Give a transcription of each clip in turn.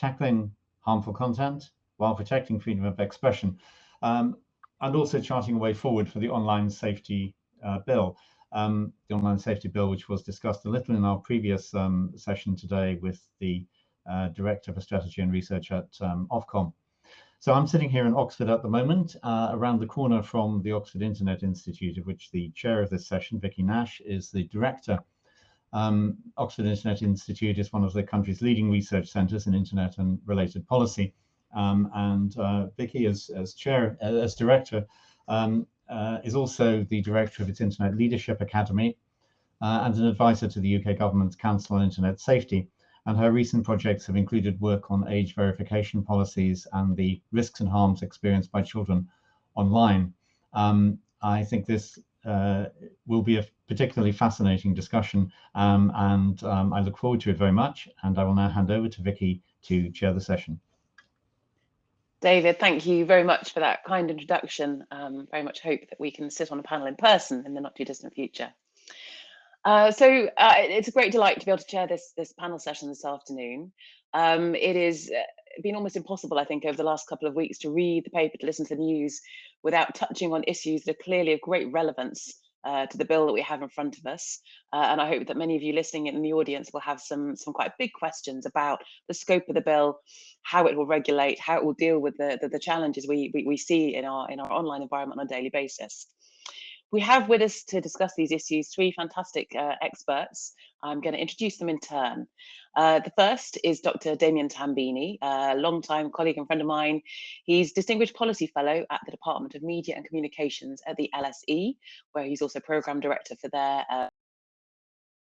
tackling harmful content while protecting freedom of expression, and also charting a way forward for the online safety bill. The online safety bill, which was discussed a little in our previous session today with the Director for Strategy and Research at Ofcom. So I'm sitting here in Oxford at the moment, around the corner from the Oxford Internet Institute, of which the chair of this session, Vicky Nash, is the director. Oxford Internet Institute is one of the country's leading research centres in internet and related policy. And Vicky, as director, is also the director of its Internet Leadership Academy and an advisor to the UK Government's Council on Internet Safety. And her recent projects have included work on age verification policies and the risks and harms experienced by children online. I think this will be a particularly fascinating discussion, and I look forward to it very much. And I will now hand over to Vicky to chair the session. David, thank you very much for that kind introduction. Very much hope that we can sit on a panel in person in the not too distant future. It's a great delight to be able to chair this panel session this afternoon. It has been almost impossible, I think, over the last couple of weeks to read the paper, to listen to the news without touching on issues that are clearly of great relevance to the bill that we have in front of us. And I hope that many of you listening in the audience will have some quite big questions about the scope of the bill, how it will regulate, how it will deal with the challenges we see in our online environment on a daily basis. We have with us to discuss these issues three fantastic experts. I'm going to introduce them in turn. The first is Dr. Damien Tambini, a long-time colleague and friend of mine. He's Distinguished Policy Fellow at the Department of Media and Communications at the LSE, where he's also Programme Director for their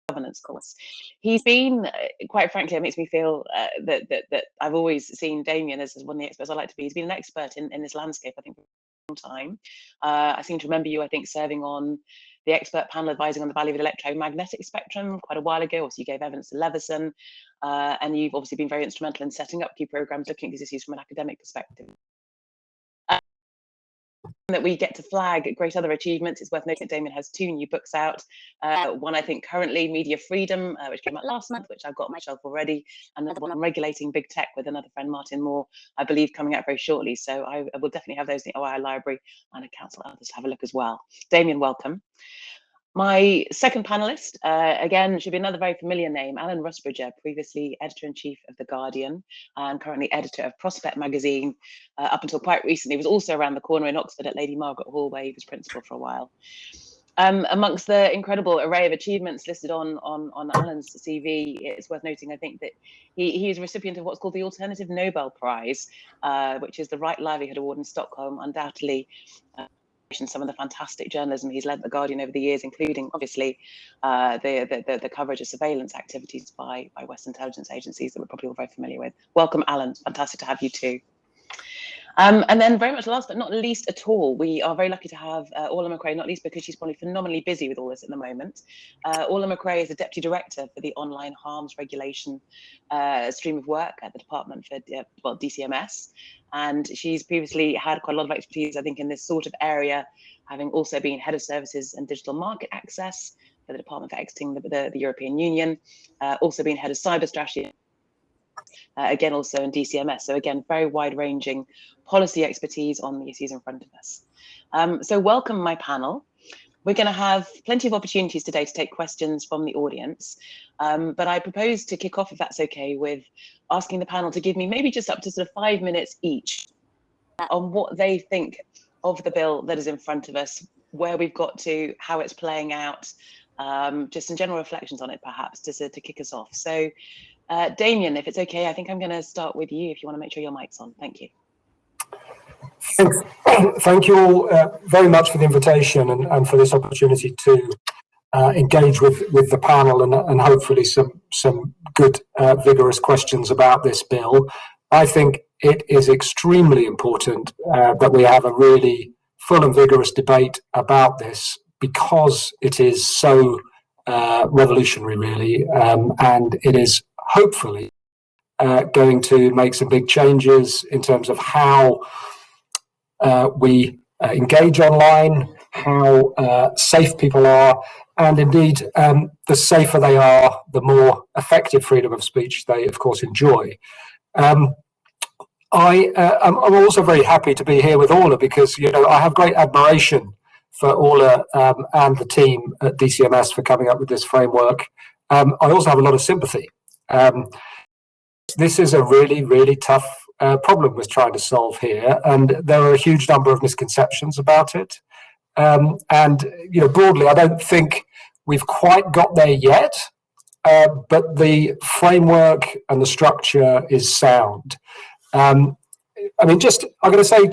governance course. He's been, quite frankly, it makes me feel that I've always seen Damien as one of the experts I like to be. He's been an expert in this landscape, I think, time. I seem to remember you, I think, serving on the expert panel advising on the value of the electromagnetic spectrum quite a while ago. Also, you gave evidence to Leveson, and you've obviously been very instrumental in setting up key programs looking at these issues from an academic perspective. That we get to flag great other achievements. It's worth noting that Damien has two new books out. One, I think, currently, Media Freedom, which came out last month, which I've got on my shelf already, and another one on regulating big tech with another friend, Martin Moore, I believe, coming out very shortly. So I will definitely have those in the OI library, and I counsel others to have a look as well. Damien, welcome. My second panelist, again, should be another very familiar name, Alan Rusbridger, previously editor-in-chief of The Guardian and currently editor of Prospect magazine. Up until quite recently, was also around the corner in Oxford at Lady Margaret Hall, where he was principal for a while. Amongst the incredible array of achievements listed on Alan's CV, it's worth noting, I think, that he is a recipient of what's called the Alternative Nobel Prize, which is the Right Livelihood Award in Stockholm, undoubtedly some of the fantastic journalism he's led at The Guardian over the years, including obviously the coverage of surveillance activities by West intelligence agencies that we're probably all very familiar with. Welcome, Alan. Fantastic to have you too. And then very much last but not least at all, we are very lucky to have Orla McRae, not least because she's probably phenomenally busy with all this at the moment. Orla McRae is the Deputy Director for the Online Harms Regulation stream of work at the Department for DCMS. And she's previously had quite a lot of expertise, I think, in this sort of area, having also been Head of Services and Digital Market Access for the Department for Exiting the European Union, also been Head of Cyber Strategy, again, also in DCMS. So again, very wide-ranging policy expertise on the issues in front of us. So welcome, my panel. We're going to have plenty of opportunities today to take questions from the audience, but I propose to kick off, if that's okay, with asking the panel to give me maybe just up to sort of 5 minutes each on what they think of the bill that is in front of us, where we've got to, how it's playing out, just some general reflections on it, perhaps, to kick us off. So, Damien, if it's okay, I think I'm going to start with you if you want to make sure your mic's on. Thank you. Thanks. Thank you all very much for the invitation and for this opportunity to engage with the panel and hopefully some good vigorous questions about this bill. I think it is extremely important that we have a really full and vigorous debate about this because it is so revolutionary, really, and it is hopefully going to make some big changes in terms of how we engage online, how safe people are, and indeed, the safer they are, the more effective freedom of speech they, of course, enjoy. I'm also very happy to be here with Orla because, you know, I have great admiration for Orla and the team at DCMS for coming up with this framework. I also have a lot of sympathy. This is a really, really tough problem we're trying to solve here, and there are a huge number of misconceptions about it. And, you know, broadly, I don't think we've quite got there yet, but the framework and the structure is sound. I mean, I'm going to say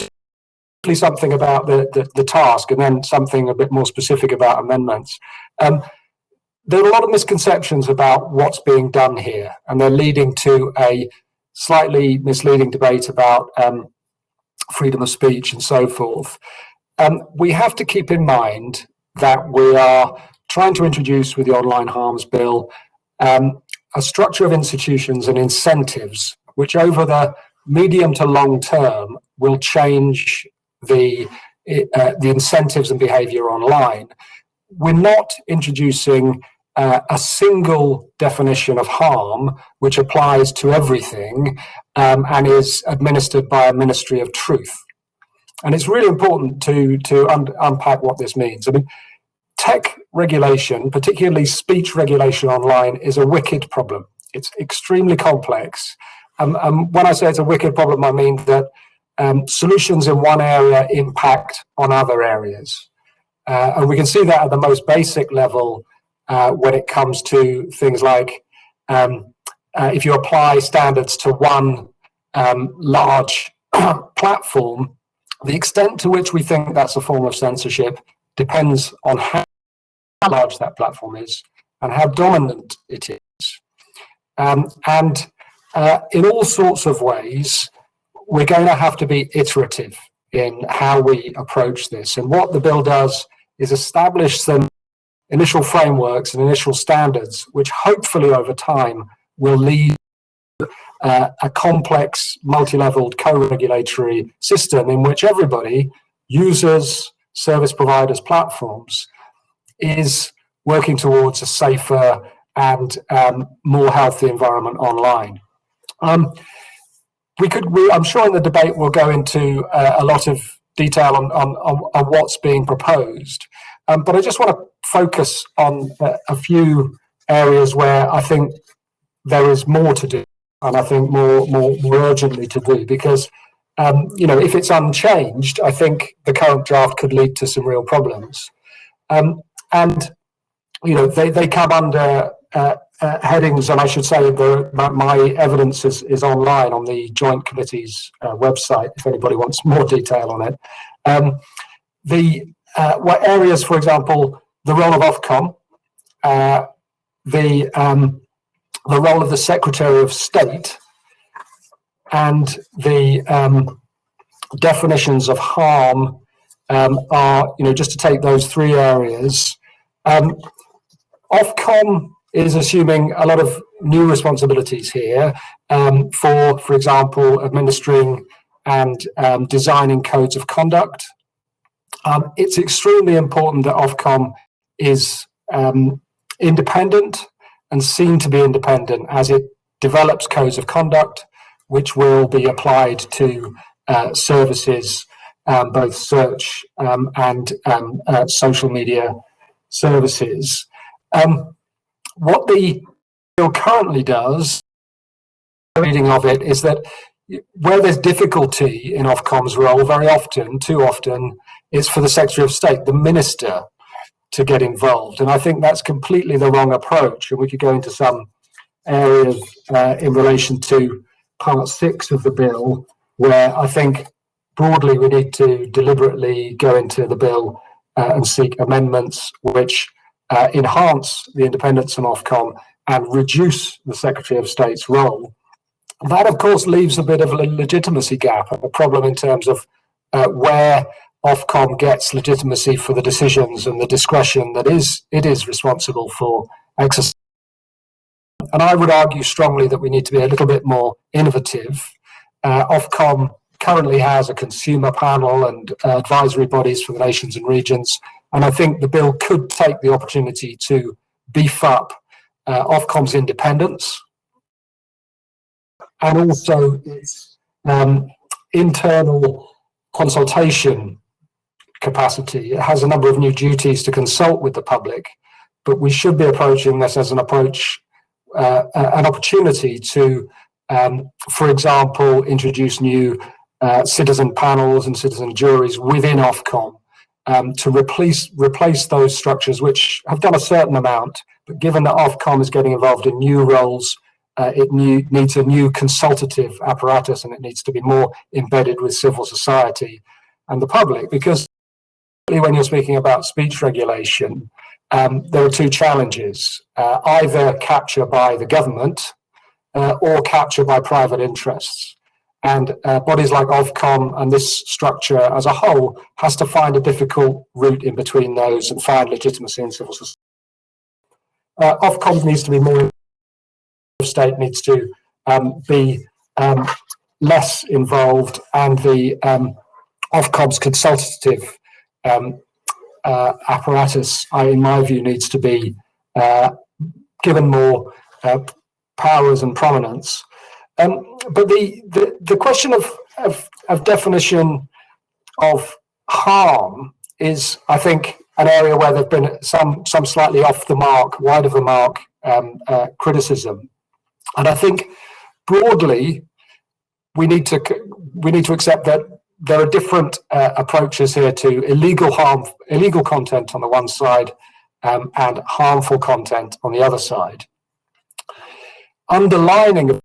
something about the task and then something a bit more specific about amendments. There are a lot of misconceptions about what's being done here, and they're leading to a slightly misleading debate about freedom of speech and so forth. We have to keep in mind that we are trying to introduce with the Online Harms Bill a structure of institutions and incentives which over the medium to long term will change the incentives and behaviour online. We're not introducing a single definition of harm which applies to everything and is administered by a Ministry of Truth. And it's really important to unpack what this means. I mean, tech regulation, particularly speech regulation online, is a wicked problem. It's extremely complex. When I say it's a wicked problem, I mean that solutions in one area impact on other areas. And we can see that at the most basic level when it comes to things like if you apply standards to one large platform, the extent to which we think that's a form of censorship depends on how large that platform is and how dominant it is. In all sorts of ways, we're going to have to be iterative in how we approach this. And what the bill does is establish some initial frameworks and initial standards, which hopefully over time will lead a complex, multi-leveled co-regulatory system in which everybody, users, service providers, platforms, is working towards a safer and more healthy environment online. I'm sure in the debate we'll go into a lot of detail on what's being proposed, but I just want to focus on a few areas where I think there is more to do, and I think more urgently to do, because you know, if it's unchanged, I think the current draft could lead to some real problems. And you know, they come under headings, and I should say my evidence is online on the Joint Committee's website if anybody wants more detail on it. What areas, for example, the role of Ofcom, the role of the Secretary of State, and the definitions of harm are, you know, just to take those three areas. Ofcom is assuming a lot of new responsibilities here for example, administering and designing codes of conduct. It's extremely important that Ofcom is independent and seen to be independent as it develops codes of conduct, which will be applied to services, both search and social media services. What the bill currently does, reading of it, is that where there's difficulty in Ofcom's role, very often, too often, is for the Secretary of State, the Minister, to get involved. And I think that's completely the wrong approach. And we could go into some areas in relation to Part 6 of the bill, where I think broadly we need to deliberately go into the bill and seek amendments which enhance the independence of Ofcom and reduce the Secretary of State's role. That, of course, leaves a bit of a legitimacy gap, a problem in terms of where Ofcom gets legitimacy for the decisions and the discretion that it is responsible for exercising. And I would argue strongly that we need to be a little bit more innovative. Ofcom currently has a consumer panel and advisory bodies for the nations and regions, and I think the bill could take the opportunity to beef up Ofcom's independence and also its internal consultation capacity. It has a number of new duties to consult with the public, but we should be approaching this as an opportunity to, for example, introduce new citizen panels and citizen juries within Ofcom, to replace those structures which have done a certain amount. But given that Ofcom is getting involved in new roles, it needs a new consultative apparatus, and it needs to be more embedded with civil society and the public. Because when you're speaking about speech regulation, there are two challenges: either capture by the government or capture by private interests. And bodies like Ofcom and this structure as a whole has to find a difficult route in between those and find legitimacy in civil society. Ofcom needs to be more, state needs to be less involved, and the Ofcom's consultative apparatus, in my view, needs to be given more powers and prominence. But the question of definition of harm is, I think, an area where there've been some slightly off the mark, wide of the mark criticism. And I think broadly we need to accept that there are different approaches here to illegal content on the one side, and harmful content on the other side. Underlining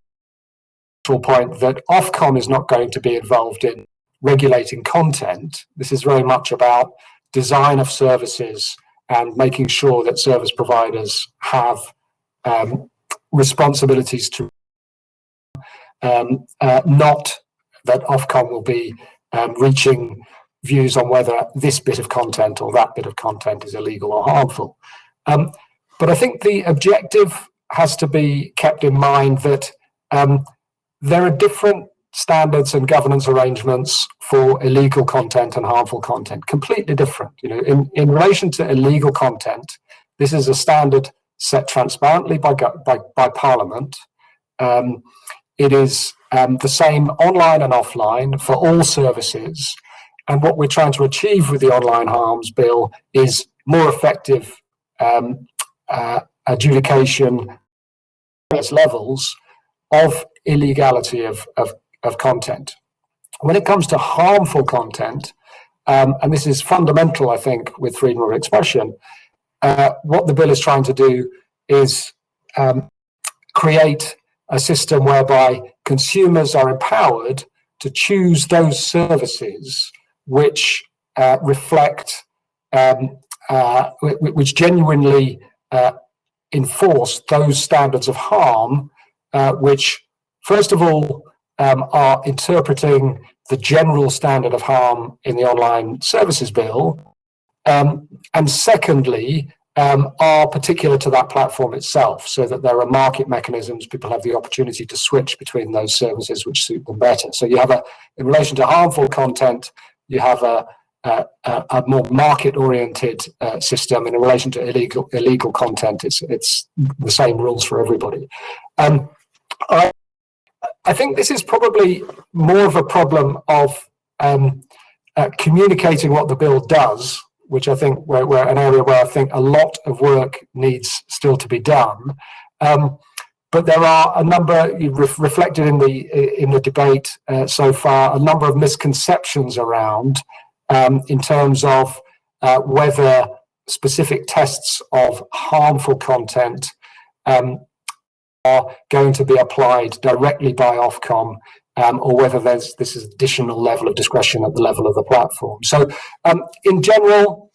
point that Ofcom is not going to be involved in regulating content. This is very much about design of services and making sure that service providers have responsibilities to, not that Ofcom will be reaching views on whether this bit of content or that bit of content is illegal or harmful. But I think the objective has to be kept in mind that there are different standards and governance arrangements for illegal content and harmful content, completely different. In relation to illegal content, this is a standard set transparently by Parliament. It is the same online and offline for all services. And what we're trying to achieve with the Online Harms Bill is more effective adjudication at various levels of illegality of content. When it comes to harmful content, and this is fundamental, I think, with freedom of expression, what the bill is trying to do is create a system whereby consumers are empowered to choose those services which reflect, which genuinely enforce those standards of harm, which, first of all, are interpreting the general standard of harm in the Online Services Bill, and secondly, are particular to that platform itself, so that there are market mechanisms, people have the opportunity to switch between those services which suit them better. So you have in relation to harmful content, you have a more market-oriented system, and in relation to illegal content, it's the same rules for everybody. I think this is probably more of a problem of communicating what the bill does, which I think we're an area where I think a lot of work needs still to be done. But there are a number, reflected in the debate so far, a number of misconceptions around in terms of whether specific tests of harmful content are going to be applied directly by Ofcom, or whether there's this additional level of discretion at the level of the platform. So in general,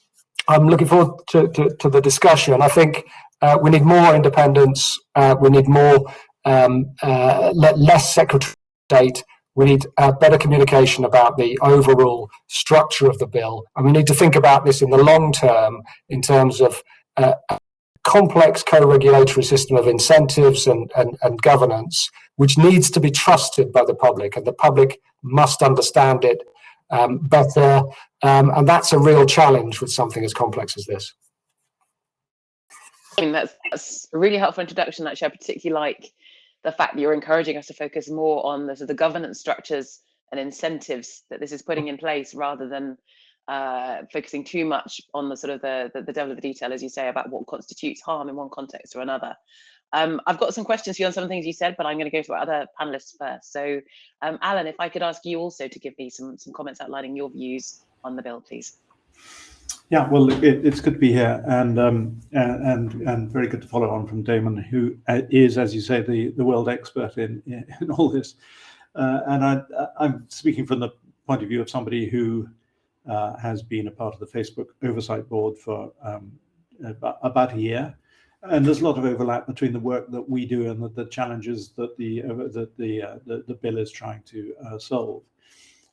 I'm looking forward to the discussion. I think we need more independence, we need more less Secretary of State, we need better communication about the overall structure of the bill, and we need to think about this in the long term in terms of complex co-regulatory system of incentives and governance, which needs to be trusted by the public, and the public must understand it better. And that's a real challenge with something as complex as this. I mean, that's a really helpful introduction. Actually, I particularly like the fact that you're encouraging us to focus more on the sort of governance structures and incentives that this is putting in place, rather than focusing too much on the sort of the devil of the detail, as you say, about what constitutes harm in one context or another. I've got some questions for you on some of the things you said, but I'm going to go to our other panelists first. So, Alan, if I could ask you also to give me some comments outlining your views on the bill, please. Yeah, well, it's good to be here, and very good to follow on from Damon, who is, as you say, the world expert in all this. And I'm speaking from the point of view of somebody who has been a part of the Facebook Oversight Board for about a year, and there's a lot of overlap between the work that we do and the challenges that the bill is trying to solve.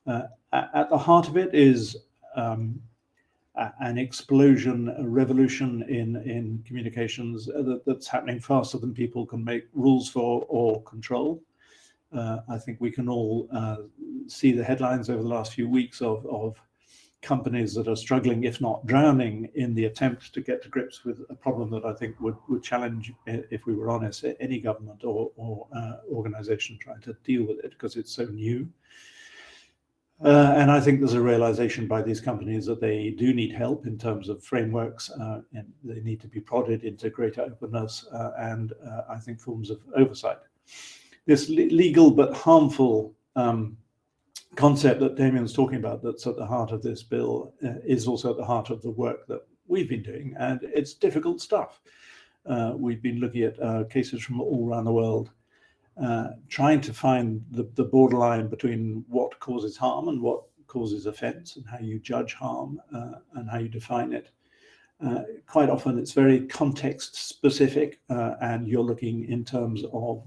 At the heart of it is an explosion, a revolution in communications that's happening faster than people can make rules for or control. I think we can all see the headlines over the last few weeks of companies that are struggling, if not drowning, in the attempt to get to grips with a problem that I think would challenge, if we were honest, any government or organization trying to deal with it, because it's so new. And I think there's a realization by these companies that they do need help in terms of frameworks, and they need to be prodded into greater openness and I think forms of oversight. This legal but harmful concept that Damien's talking about, that's at the heart of this bill, is also at the heart of the work that we've been doing, and it's difficult stuff. We've been looking at cases from all around the world, trying to find the borderline between what causes harm and what causes offense, and how you judge harm and how you define it. Quite often it's very context specific, and you're looking in terms of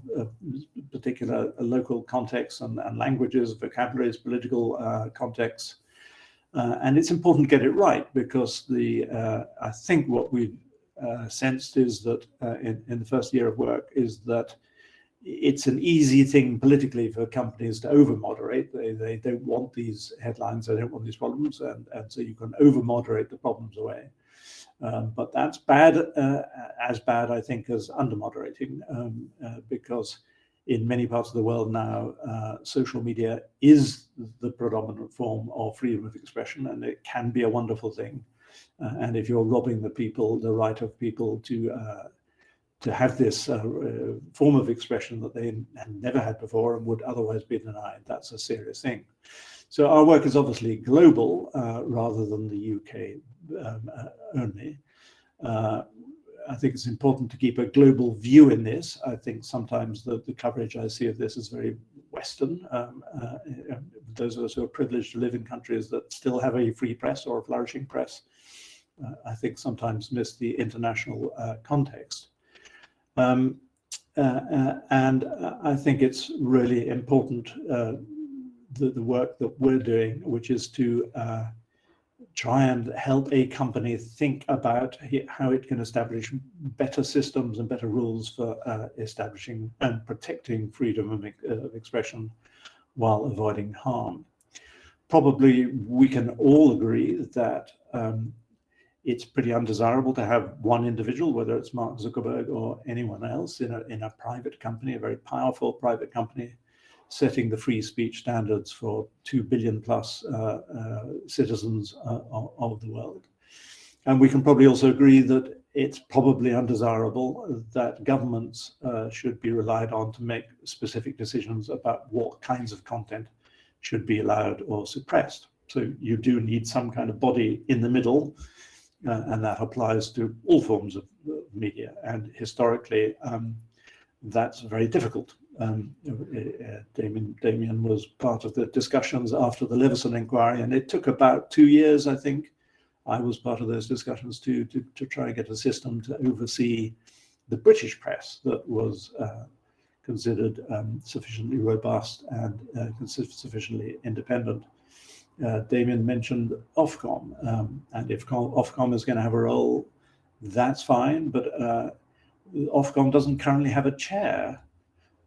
particular local contexts and languages, vocabularies, political contexts. And it's important to get it right, because I think what we've sensed is that in the first year of work is that it's an easy thing politically for companies to over-moderate. They don't want these headlines, they don't want these problems, and so you can over-moderate the problems away. But that's bad, as bad, I think, as under-moderating, because in many parts of the world now, social media is the predominant form of freedom of expression, and it can be a wonderful thing. And if you're robbing the right of people to have this form of expression that they had never had before and would otherwise be denied, that's a serious thing. So our work is obviously global rather than the UK only. I think it's important to keep a global view in this. I think sometimes the coverage I see of this is very Western. Those of us who are privileged to live in countries that still have a free press or a flourishing press, I think sometimes miss the international context. And I think it's really important, the work that we're doing, which is to try and help a company think about how it can establish better systems and better rules for establishing and protecting freedom of expression while avoiding harm. Probably we can all agree that it's pretty undesirable to have one individual, whether it's Mark Zuckerberg or anyone else, in a private company, a very powerful private company, setting the free speech standards for 2 billion plus citizens of the world. And we can probably also agree that it's probably undesirable that governments should be relied on to make specific decisions about what kinds of content should be allowed or suppressed. So you do need some kind of body in the middle, and that applies to all forms of media. And historically, that's very difficult. Damien was part of the discussions after the Leveson inquiry, and it took about 2 years, I think. I was part of those discussions too, to try and get a system to oversee the British press that was considered sufficiently robust and sufficiently independent. Damien mentioned Ofcom, and if Ofcom is going to have a role, that's fine, but Ofcom doesn't currently have a chair.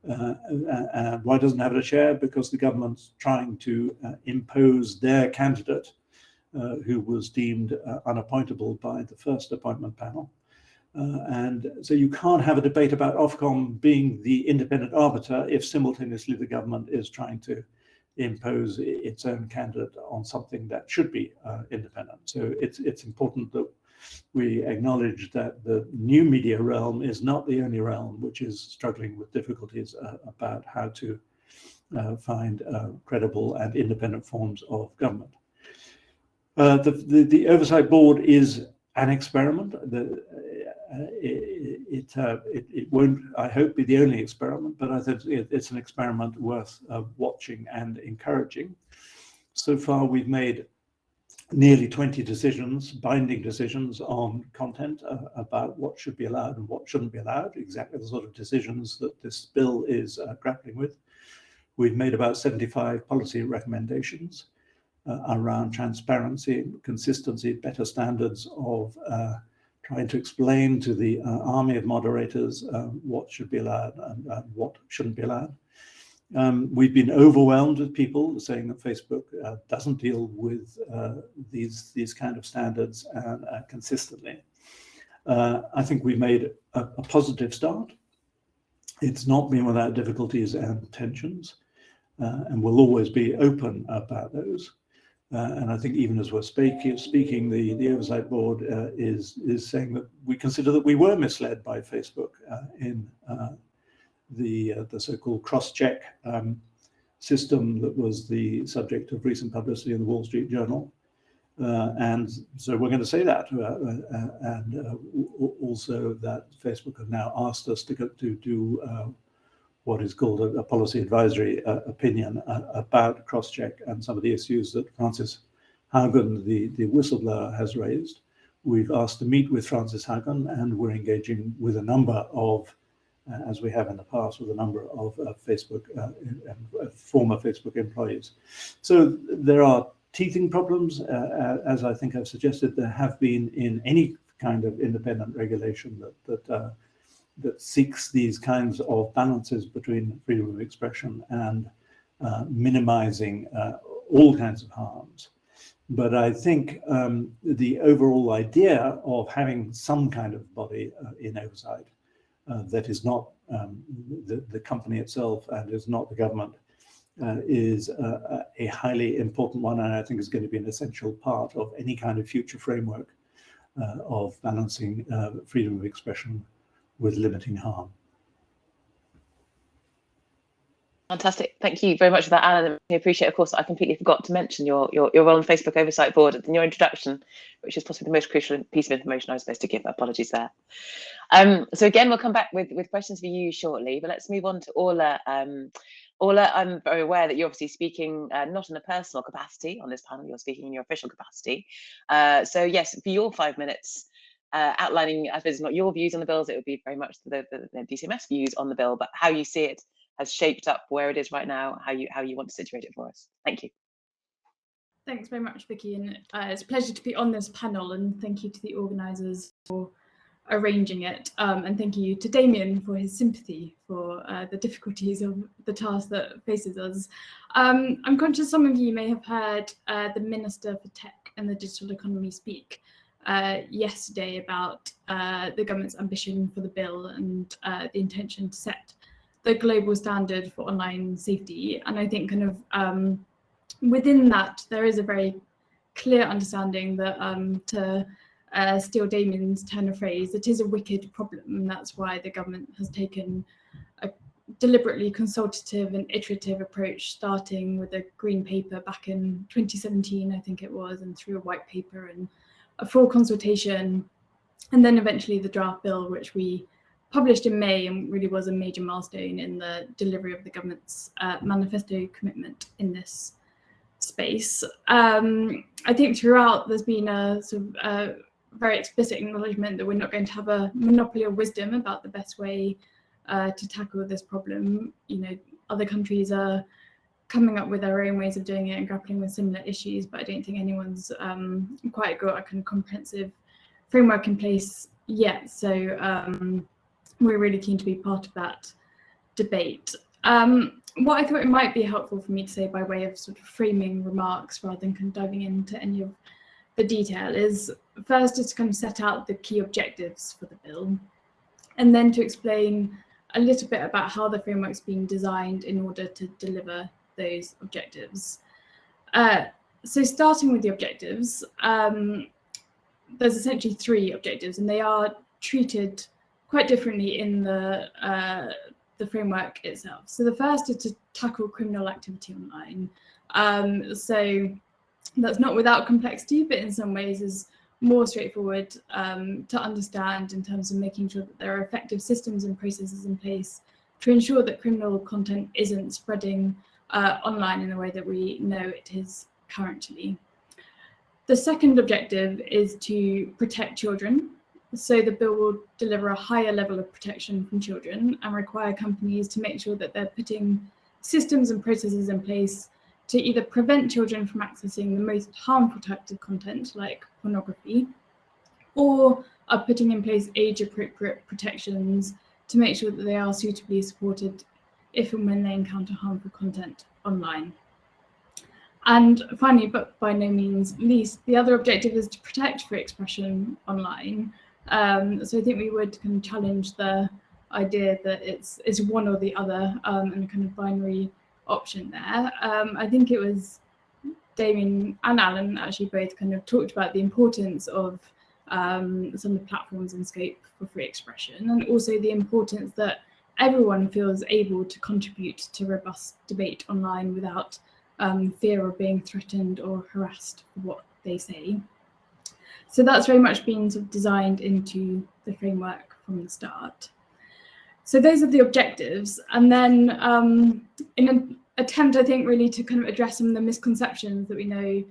Why doesn't it have a chair? Because the government's trying to impose their candidate, who was deemed unappointable by the first appointment panel, And so you can't have a debate about Ofcom being the independent arbiter if simultaneously the government is trying to impose its own candidate on something that should be independent. So it's important that we acknowledge that the new media realm is not the only realm which is struggling with difficulties about how to find credible and independent forms of government. The Oversight Board is an experiment. It won't, I hope, be the only experiment, but I think it's an experiment worth watching and encouraging. So far, we've made nearly 20 decisions, binding decisions on content about what should be allowed and what shouldn't be allowed, exactly the sort of decisions that this bill is grappling with. We've made about 75 policy recommendations around transparency, consistency, better standards of trying to explain to the army of moderators what should be allowed and what shouldn't be allowed. We've been overwhelmed with people saying that Facebook doesn't deal with these kind of standards consistently. I think we've made a positive start. It's not been without difficulties and tensions, and we'll always be open about those. And I think even as we're speaking, the Oversight Board is saying that we consider that we were misled by Facebook in the so-called cross-check system that was the subject of recent publicity in the Wall Street Journal. And so we're going to say that, and also that Facebook have now asked us to do what is called a policy advisory opinion about cross-check and some of the issues that Frances Haugen, the whistleblower, has raised. We've asked to meet with Frances Haugen, and we're engaging with a number of, as we have in the past, with a number of Facebook former Facebook employees. So there are teething problems, as I think I've suggested there have been in any kind of independent regulation that seeks these kinds of balances between freedom of expression and minimizing all kinds of harms. But I think the overall idea of having some kind of body in oversight that is not the company itself and is not the government is a highly important one, and I think is going to be an essential part of any kind of future framework of balancing freedom of expression with limiting harm. Fantastic. Thank you very much for that, Alan. I appreciate, of course, I completely forgot to mention your role on Facebook Oversight Board in your introduction, which is possibly the most crucial piece of information I was supposed to give. Apologies there. So again, we'll come back with questions for you shortly, but let's move on to Orla. Orla, I'm very aware that you're obviously speaking not in a personal capacity on this panel, you're speaking in your official capacity. So yes, for your 5 minutes, outlining, I suppose, not your views on the bills, it would be very much the DCMS views on the bill, but how you see it has shaped up where it is right now, how you want to situate it for us. Thank you. Thanks very much, Vicky, and it's a pleasure to be on this panel, and thank you to the organisers for arranging it, and thank you to Damien for his sympathy for the difficulties of the task that faces us. I'm conscious some of you may have heard the Minister for Tech and the Digital Economy speak yesterday about the government's ambition for the bill and the intention to set the global standard for online safety. And I think kind of within that, there is a very clear understanding that to steal Damien's turn of phrase, it is a wicked problem. And that's why the government has taken a deliberately consultative and iterative approach, starting with a green paper back in 2017, I think it was, and through a white paper and a full consultation, and then eventually the draft bill, which we published in May and really was a major milestone in the delivery of the government's manifesto commitment in this space. I think throughout there's been a sort of very explicit acknowledgement that we're not going to have a monopoly of wisdom about the best way to tackle this problem. You know, other countries are coming up with their own ways of doing it and grappling with similar issues, but I don't think anyone's quite got a kind of comprehensive framework in place yet. So we're really keen to be part of that debate. What I thought it might be helpful for me to say by way of sort of framing remarks rather than kind of diving into any of the detail is first is to kind of set out the key objectives for the bill, and then to explain a little bit about how the framework's being designed in order to deliver those objectives. So starting with the objectives, there's essentially 3 objectives, and they are treated quite differently in the framework itself. So the first is to tackle criminal activity online. So that's not without complexity, but in some ways is more straightforward to understand in terms of making sure that there are effective systems and processes in place to ensure that criminal content isn't spreading online in the way that we know it is currently. The second objective is to protect children. So the bill will deliver a higher level of protection from children and require companies to make sure that they're putting systems and processes in place to either prevent children from accessing the most harmful types of content, like pornography, or are putting in place age-appropriate protections to make sure that they are suitably supported if and when they encounter harmful content online. And finally, but by no means least, the other objective is to protect free expression online. So I think we would kind of challenge the idea that it's one or the other, and a kind of binary option there. I think it was Damien and Alan actually both kind of talked about the importance of some of the platforms in scope for free expression, and also the importance that everyone feels able to contribute to robust debate online without fear of being threatened or harassed for what they say. So that's very much been sort of designed into the framework from the start. So those are the objectives. And then in an attempt, I think, really to kind of address some of the misconceptions that we know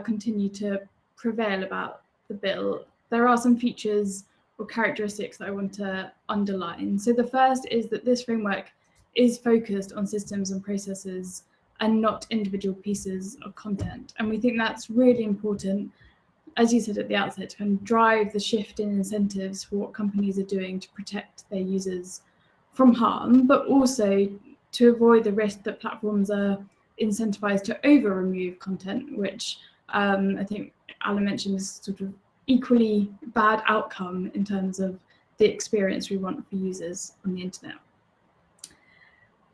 continue to prevail about the bill, there are some features or characteristics that I want to underline. So the first is that this framework is focused on systems and processes and not individual pieces of content. And we think that's really important, as you said at the outset, to kind of drive the shift in incentives for what companies are doing to protect their users from harm, but also to avoid the risk that platforms are incentivized to over-remove content, which I think Alan mentioned is sort of equally bad outcome in terms of the experience we want for users on the internet.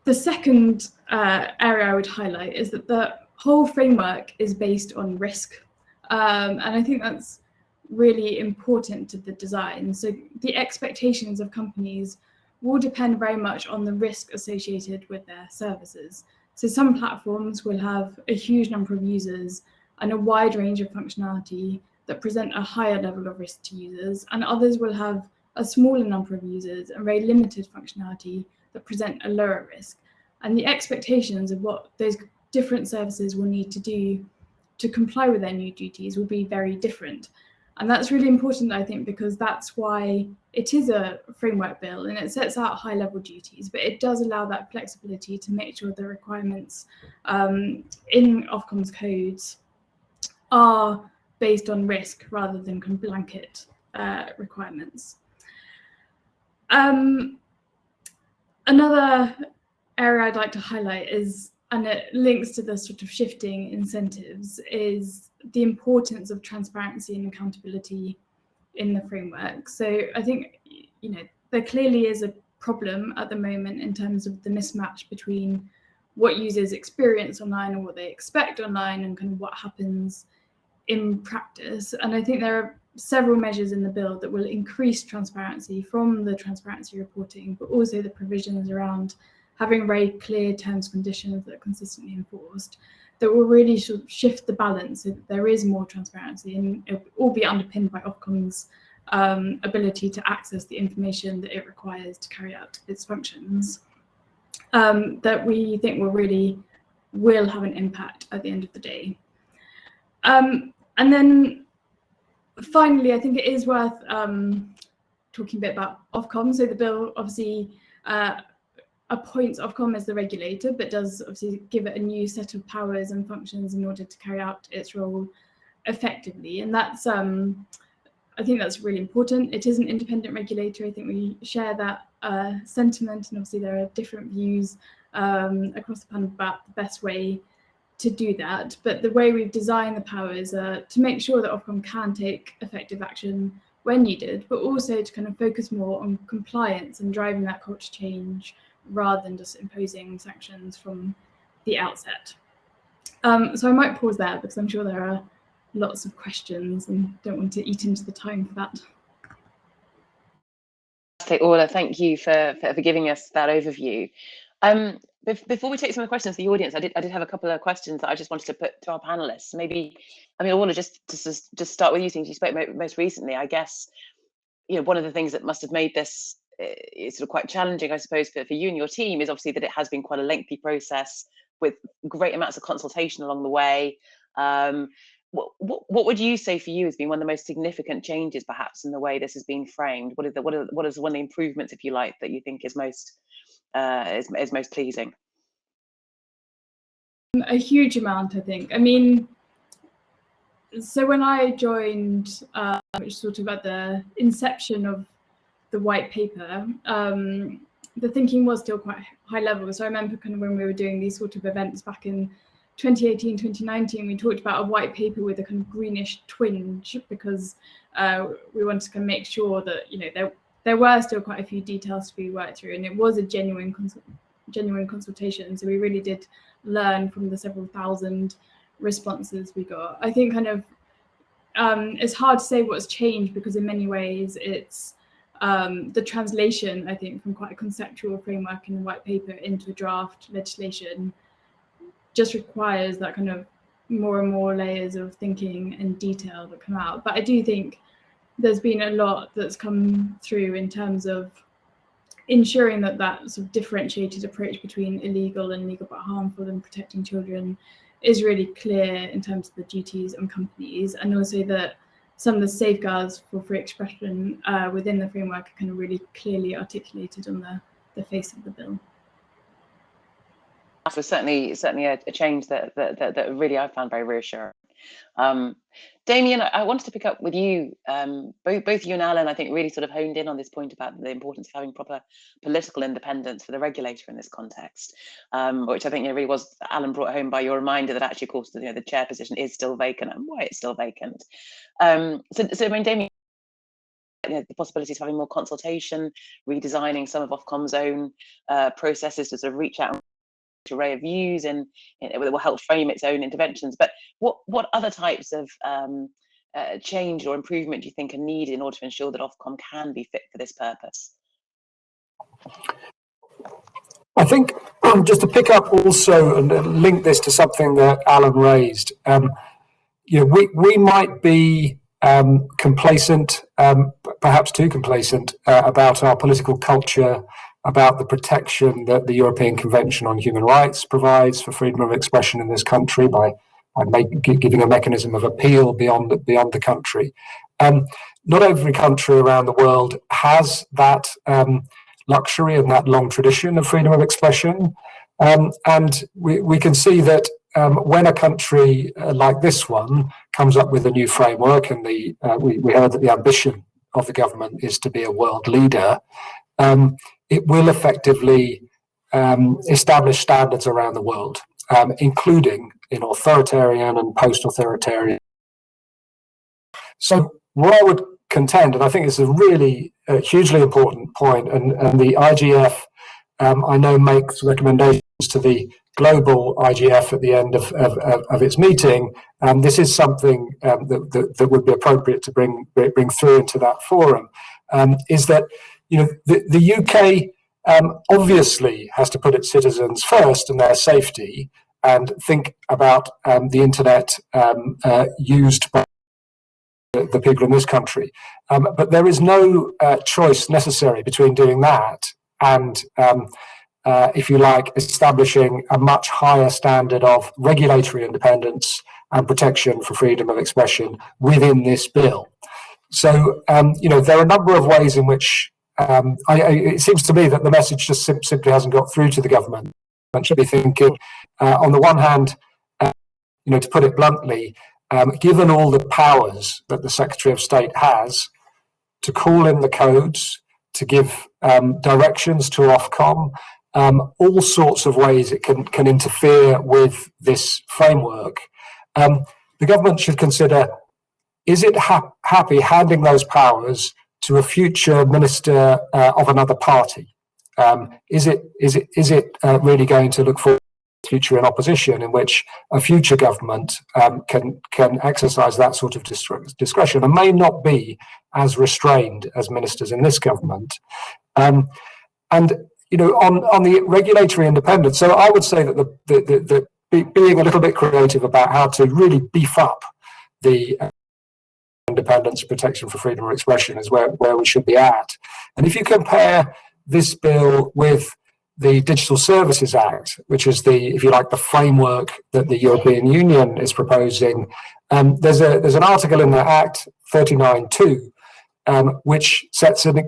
The second area I would highlight is that the whole framework is based on risk. And I think that's really important to the design. So the expectations of companies will depend very much on the risk associated with their services. So some platforms will have a huge number of users and a wide range of functionality that present a higher level of risk to users, and others will have a smaller number of users and very limited functionality that present a lower risk. And the expectations of what those different services will need to do to comply with their new duties will be very different. And that's really important, I think, because that's why it is a framework bill and it sets out high-level duties, but it does allow that flexibility to make sure the requirements in Ofcom's codes are based on risk rather than kind of blanket requirements. Another area I'd like to highlight is, and it links to the sort of shifting incentives, is the importance of transparency and accountability in the framework. So I think, you know, there clearly is a problem at the moment in terms of the mismatch between what users experience online and what they expect online and kind of what happens in practice. And I think there are several measures in the bill that will increase transparency from the transparency reporting, but also the provisions around having very clear terms and conditions that are consistently enforced, that will really sort of shift the balance so that there is more transparency, and it will all be underpinned by Ofcom's ability to access the information that it requires to carry out its functions, that we think will have an impact at the end of the day. And then finally, I think it is worth talking a bit about Ofcom. So the bill obviously appoints Ofcom as the regulator, but does obviously give it a new set of powers and functions in order to carry out its role effectively. And that's, I think that's really important. It is an independent regulator. I think we share that sentiment, and obviously there are different views across the panel about the best way to do that, but the way we've designed the powers to make sure that Ofcom can take effective action when needed, but also to kind of focus more on compliance and driving that culture change rather than just imposing sanctions from the outset. So I might pause there because I'm sure there are lots of questions and don't want to eat into the time for that. Orla, thank you for giving us that overview. Before we take some of the questions from the audience, I did have a couple of questions that I just wanted to put to our panelists. Maybe, I mean, Orla, just start with you, since you spoke most recently. I guess, you know, one of the things that must have made this sort of quite challenging, I suppose, for you and your team is obviously that it has been quite a lengthy process with great amounts of consultation along the way. What would you say for you has been one of the most significant changes, perhaps, in the way this has been framed? What is one of the improvements, if you like, that you think is most pleasing? A huge amount, I think. I mean, so when I joined, which sort of at the inception of the white paper, the thinking was still quite high level. So I remember kind of when we were doing these sort of events back in 2018, 2019, we talked about a white paper with a kind of greenish twinge because we wanted to kind of make sure that, you know, there were still quite a few details to be worked through, and it was a genuine consultation. So we really did learn from the several thousand responses we got. I think kind of it's hard to say what's changed because in many ways it's the translation, I think, from quite a conceptual framework in the white paper into a draft legislation just requires that kind of more and more layers of thinking and detail that come out. But I do think there's been a lot that's come through in terms of ensuring that that sort of differentiated approach between illegal and legal but harmful and protecting children is really clear in terms of the duties on companies, and also that some of the safeguards for free expression within the framework are kind of really clearly articulated on the face of the bill. That was certainly a change that really I found very reassuring. Damien, I wanted to pick up with you. Both you and Alan, I think, really sort of honed in on this point about the importance of having proper political independence for the regulator in this context, which I think, you know, really was, Alan, brought home by your reminder that actually, of course, you know, the chair position is still vacant and why it's still vacant. So I mean, Damien, you know, the possibilities of having more consultation, redesigning some of Ofcom's own processes to sort of reach out array of views and it will help frame its own interventions. But what other types of change or improvement do you think are needed in order to ensure that Ofcom can be fit for this purpose? I think just to pick up also and link this to something that Alan raised, you know, we might be complacent, perhaps too complacent, about our political culture, about the protection that the European Convention on Human Rights provides for freedom of expression in this country by giving a mechanism of appeal beyond the country. Not every country around the world has that luxury and that long tradition of freedom of expression. And we can see that when a country like this one comes up with a new framework, and we heard that the ambition of the government is to be a world leader, it will effectively establish standards around the world, including in authoritarian and post-authoritarian. So what I would contend, and I think it's a really hugely important point, and the IGF, I know, makes recommendations to the global IGF at the end of its meeting. This is something that would be appropriate to bring through into that forum, is that, you know, the UK obviously has to put its citizens first and their safety, and think about the internet used by the people in this country. But there is no choice necessary between doing that and, if you like, establishing a much higher standard of regulatory independence and protection for freedom of expression within this bill. So, you know, there are a number of ways in which it seems to me that the message just simply hasn't got through to the government. One should be thinking, on the one hand, you know, to put it bluntly, given all the powers that the Secretary of State has to call in the codes, to give directions to Ofcom, all sorts of ways it can interfere with this framework, the government should consider, is it happy handing those powers to a future minister of another party? Is it really going to look for a future in opposition in which a future government can exercise that sort of discretion and may not be as restrained as ministers in this government? And on the regulatory independence, so I would say that being a little bit creative about how to really beef up the independence protection for freedom of expression is where we should be at. And if you compare this bill with the Digital Services Act, which is if you like, the framework that the European Union is proposing, there's an article in the Act 39.2 which sets an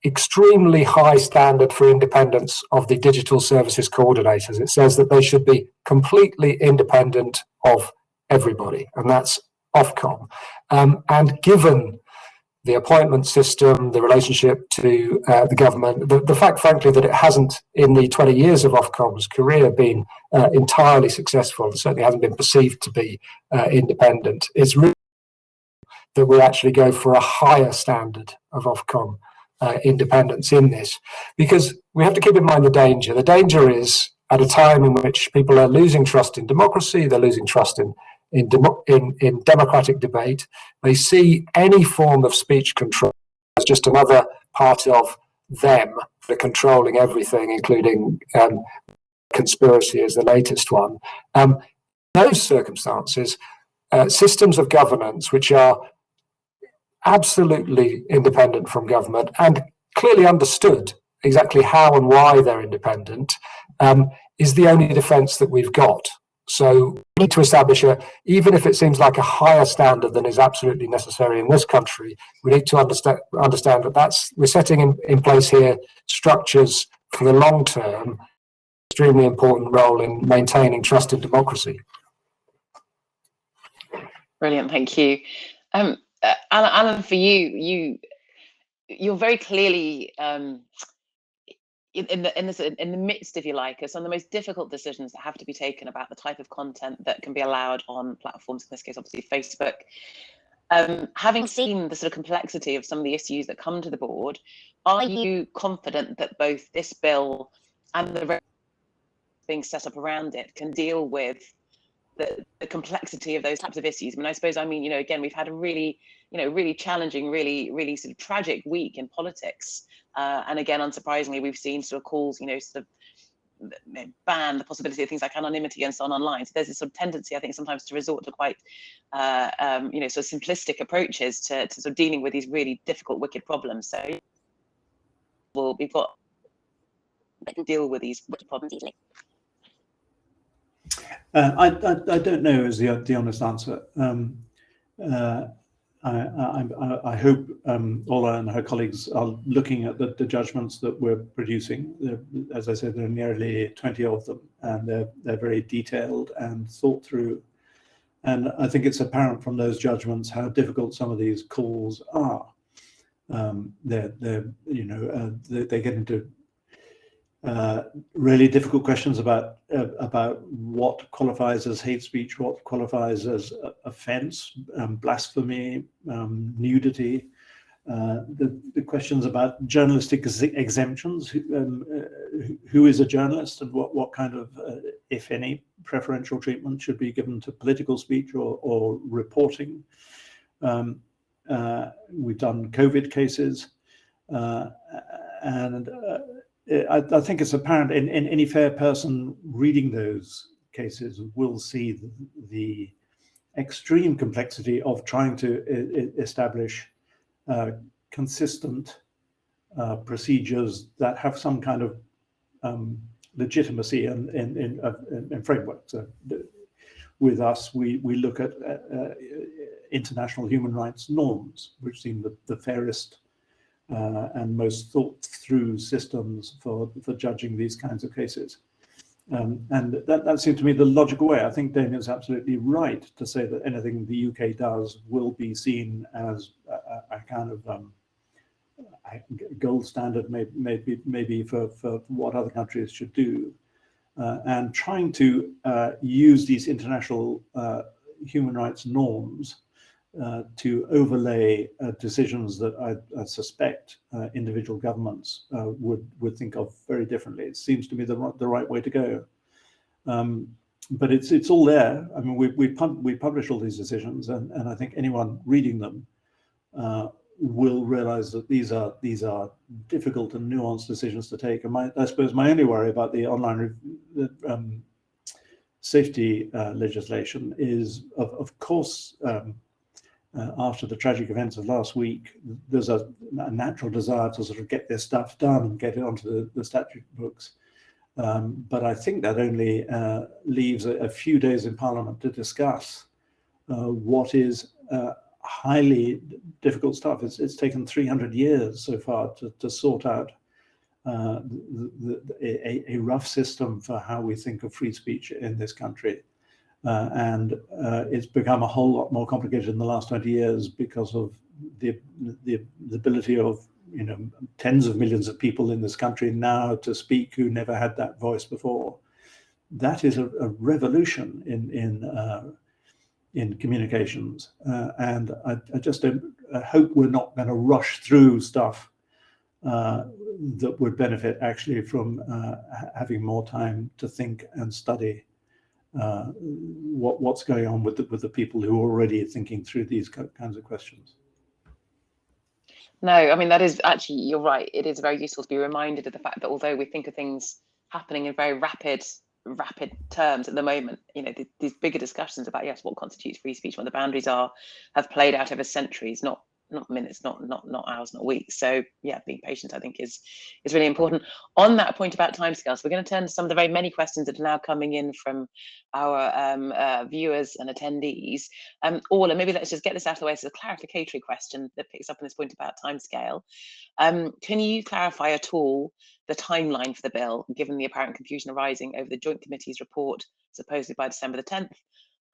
extremely high standard for independence of the digital services coordinators. It says that they should be completely independent of everybody, and that's Ofcom. And given the appointment system, the relationship to the government, the fact, frankly, that it hasn't, in the 20 years of Ofcom's career, been entirely successful, and certainly hasn't been perceived to be independent, it's really that we actually go for a higher standard of Ofcom independence in this, because we have to keep in mind the danger. The danger is, at a time in which people are losing trust in democracy, they're losing trust in democratic debate, they see any form of speech control as just another part of them for controlling everything, including conspiracy as the latest one. In those circumstances, systems of governance which are absolutely independent from government and clearly understood exactly how and why they're independent is the only defence that we've got. So we need to establish even if it seems like a higher standard than is absolutely necessary in this country, we need to understand that we're setting in place here structures for the long term, extremely important role in maintaining trust in democracy. Brilliant, thank you. Alan, for you're very clearly in the midst, if you like, of some of the most difficult decisions that have to be taken about the type of content that can be allowed on platforms, in this case, obviously Facebook. Having seen the sort of complexity of some of the issues that come to the board, are you confident that both this bill and the being set up around it can deal with the complexity of those types of issues? I mean, I suppose, again, we've had a really challenging, really sort of tragic week in politics. And again, unsurprisingly, we've seen sort of calls, sort of ban the possibility of things like anonymity and so on online. So there's this sort of tendency, I think, sometimes to resort to quite, sort of simplistic approaches to sort of dealing with these really difficult, wicked problems. So we've got to deal with these problems easily. I don't know is the honest answer. I hope Ola and her colleagues are looking at the judgments that we're producing. As I said, there are nearly 20 of them, and they're very detailed and thought through. And I think it's apparent from those judgments how difficult some of these calls are. They get into really difficult questions about what qualifies as hate speech, what qualifies as offence, blasphemy, nudity, the questions about journalistic exemptions, who is a journalist, and what kind of, if any, preferential treatment should be given to political speech or reporting. We've done COVID cases, and I think it's apparent, in any fair person reading those cases will see the extreme complexity of trying to establish consistent procedures that have some kind of legitimacy and framework. So with us, we look at international human rights norms, which seem the fairest and most thought through systems for judging these kinds of cases. And that seemed to me the logical way. I think Damien's absolutely right to say that anything the UK does will be seen as a kind of, I gold standard maybe for what other countries should do, and trying to use these international human rights norms to overlay decisions that I suspect individual governments would think of very differently. It seems to me the right way to go. But it's all there. I mean, we publish all these decisions, and I think anyone reading them will realize that these are difficult and nuanced decisions to take. And I suppose my only worry about the online safety legislation is, of course, after the tragic events of last week, there's a natural desire to sort of get this stuff done and get it onto the statute books. But I think that only leaves a few days in Parliament to discuss what is highly difficult stuff. It's taken 300 years so far to sort out a rough system for how we think of free speech in this country. And it's become a whole lot more complicated in the last 20 years because of the ability of tens of millions of people in this country now to speak who never had that voice before. That is a revolution in communications, and I just don't hope we're not going to rush through stuff that would benefit actually from having more time to think and study what's going on with the people who are already thinking through these kinds of questions. No, I mean, that is actually, you're right. It is very useful to be reminded of the fact that although we think of things happening in very rapid terms at the moment, these bigger discussions about, yes, what constitutes free speech, what the boundaries are, have played out over centuries, not minutes, not hours, not weeks. So yeah, being patient, I think, is really important. On that point about timescales, we're going to turn to some of the very many questions that are now coming in from our viewers and attendees. Orla, maybe let's just get this out of the way. It's a clarificatory question that picks up on this point about timescale. Can you clarify at all the timeline for the bill, given the apparent confusion arising over the Joint Committee's report, supposedly by December the 10th,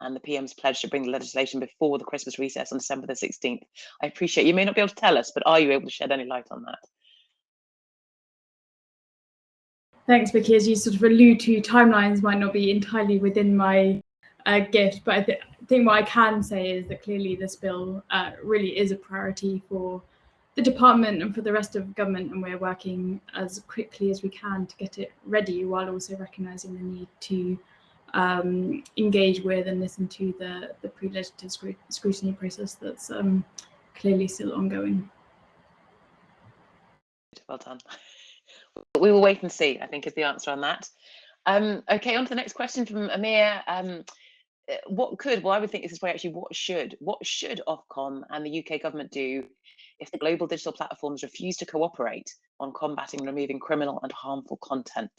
and the PM's pledge to bring the legislation before the Christmas recess on December the 16th. I appreciate you may not be able to tell us, but are you able to shed any light on that? Thanks, Vicky. As you sort of allude to, timelines might not be entirely within my gift, but I think what I can say is that clearly this bill really is a priority for the department and for the rest of government, and we're working as quickly as we can to get it ready, while also recognising the need to engage with and listen to the pre-legislative scrutiny process that's clearly still ongoing. Well done. We will wait and see, I think, is the answer on that. Okay, on to the next question from Amir. I would think this is where actually what should Ofcom and the UK government do if the global digital platforms refuse to cooperate on combating and removing criminal and harmful content?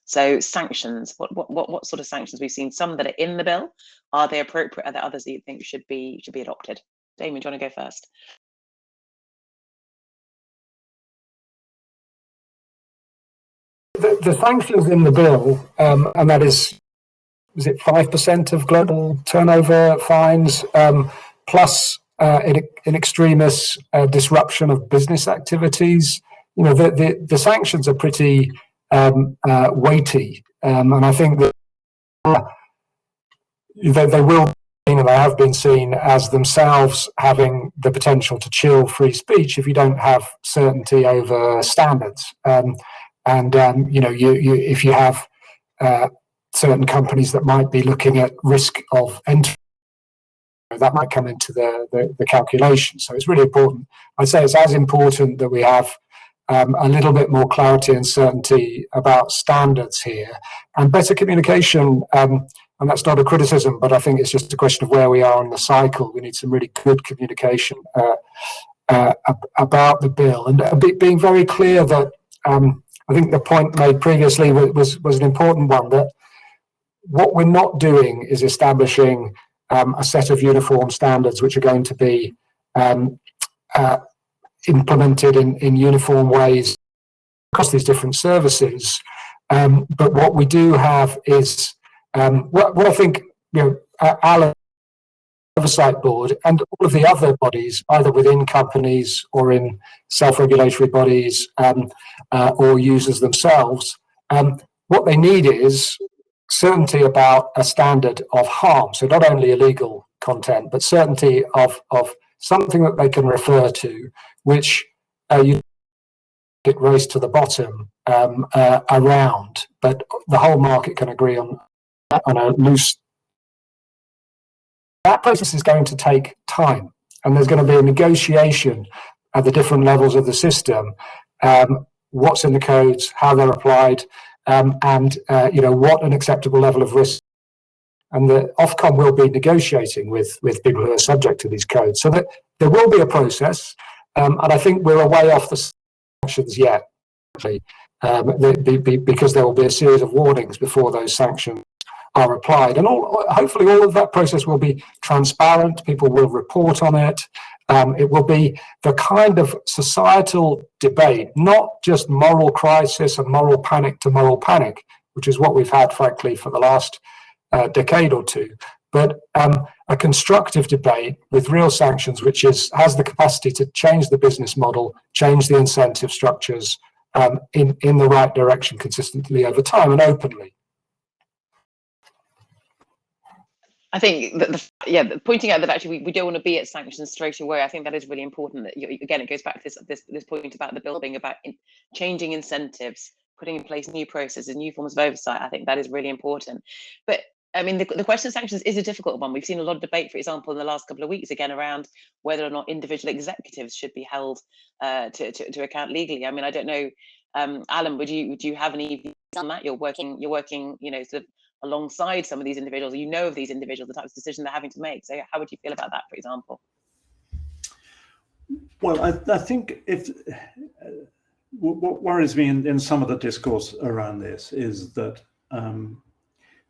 So sanctions, what sort of sanctions? We've seen some that are in the bill. Are they appropriate? Are there others that you think should be adopted? Damien, do you want to go first? The sanctions in the bill, and that is it 5% of global turnover fines, plus in extremis disruption of business activities. The sanctions are pretty weighty, and I think that they will, they have been seen as themselves having the potential to chill free speech if you don't have certainty over standards. If you have certain companies that might be looking at risk of entry, that might come into the calculation. So it's really important. I'd say it's as important that we have a little bit more clarity and certainty about standards here, and better communication. And that's not a criticism, but I think it's just a question of where we are in the cycle. We need some really good communication about the bill, and being very clear that I think the point made previously was an important one, that what we're not doing is establishing a set of uniform standards which are going to be implemented in uniform ways across these different services. But what we do have is what I think Alan oversight board and all of the other bodies, either within companies or in self-regulatory bodies or users themselves, what they need is certainty about a standard of harm. So not only illegal content, but certainty of something that they can refer to, which you get race to the bottom around, but the whole market can agree on a loose. That process is going to take time, and there's going to be a negotiation at the different levels of the system, what's in the codes, how they're applied, and what an acceptable level of risk. And the Ofcom will be negotiating with people who are subject to these codes. So that there will be a process, and I think we're a way off the sanctions yet, because there will be a series of warnings before those sanctions are applied. And hopefully all of that process will be transparent. People will report on it. It will be the kind of societal debate, not just moral crisis and moral panic to moral panic, which is what we've had, frankly, for the last decade or two, but a constructive debate with real sanctions, which has the capacity to change the business model, change the incentive structures in the right direction consistently over time and openly. I think that pointing out that actually we don't want to be at sanctions straight away. I think that is really important. That again, it goes back to this point about the bill being about changing incentives, putting in place new processes, new forms of oversight. I think that is really important. But I mean, the question of sanctions is a difficult one. We've seen a lot of debate, for example, in the last couple of weeks, again, around whether or not individual executives should be held to account legally. I mean, I don't know, Alan, would you have any views on that? You're working, sort of alongside some of these individuals. You know of these individuals, the types of decisions they're having to make. So how would you feel about that, for example? Well, I think what worries me in some of the discourse around this is that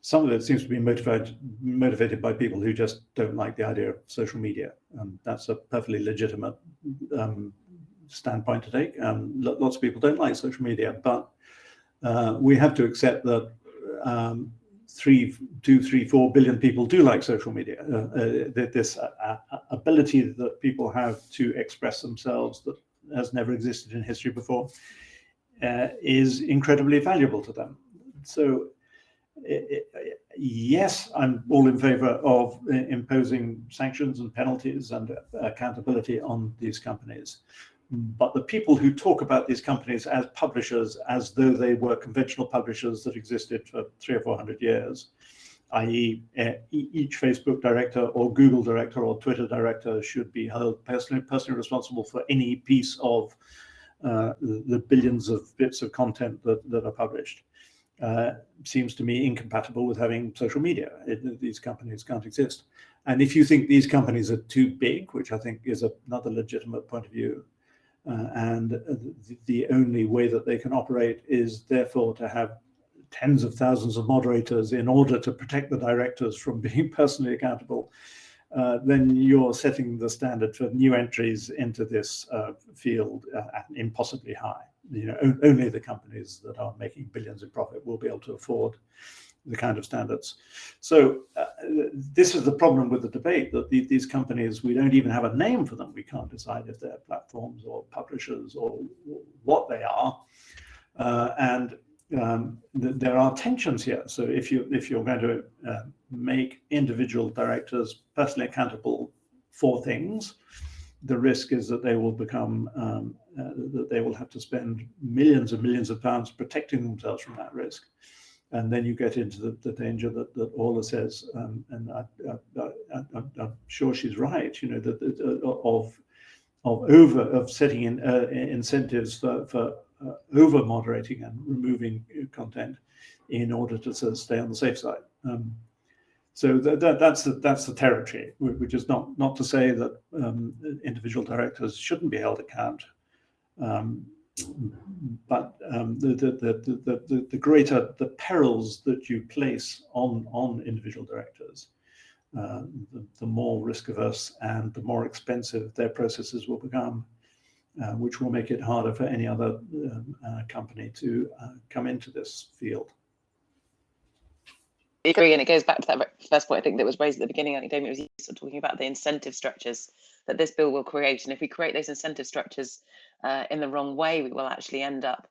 some of it seems to be motivated by people who just don't like the idea of social media. That's a perfectly legitimate standpoint to take. Lots of people don't like social media, but we have to accept that 4 billion people do like social media. This ability that people have to express themselves that has never existed in history before is incredibly valuable to them. So yes, I'm all in favor of imposing sanctions and penalties and accountability on these companies. But the people who talk about these companies as publishers, as though they were conventional publishers that existed for 300 or 400 years, i.e. each Facebook director or Google director or Twitter director should be held personally responsible for any piece of the billions of bits of content that are published, seems to me incompatible with having social media. These companies can't exist. And if you think these companies are too big, which I think is another legitimate point of view, and the only way that they can operate is therefore to have tens of thousands of moderators in order to protect the directors from being personally accountable, then you're setting the standard for new entries into this field impossibly high. Only the companies that are making billions in profit will be able to afford the kind of standards. So this is the problem with the debate, that these companies, we don't even have a name for them. We can't decide if they're platforms or publishers or what they are. And there are tensions here. So if you're going to make individual directors personally accountable for things, the risk is that they will become that they will have to spend millions and millions of pounds protecting themselves from that risk. And then you get into the danger that Orla says, and I'm sure she's right, of setting in incentives for over moderating and removing content in order to sort of stay on the safe side. So that's the territory, which is not to say that individual directors shouldn't be held account, but the greater the perils that you place on individual directors, the more risk averse and the more expensive their processes will become, which will make it harder for any other company to come into this field. agree, and it goes back to that first point I think that was raised at the beginning. I think Damien was sort of talking about the incentive structures that this bill will create, and if we create those incentive structures in the wrong way, we will actually end up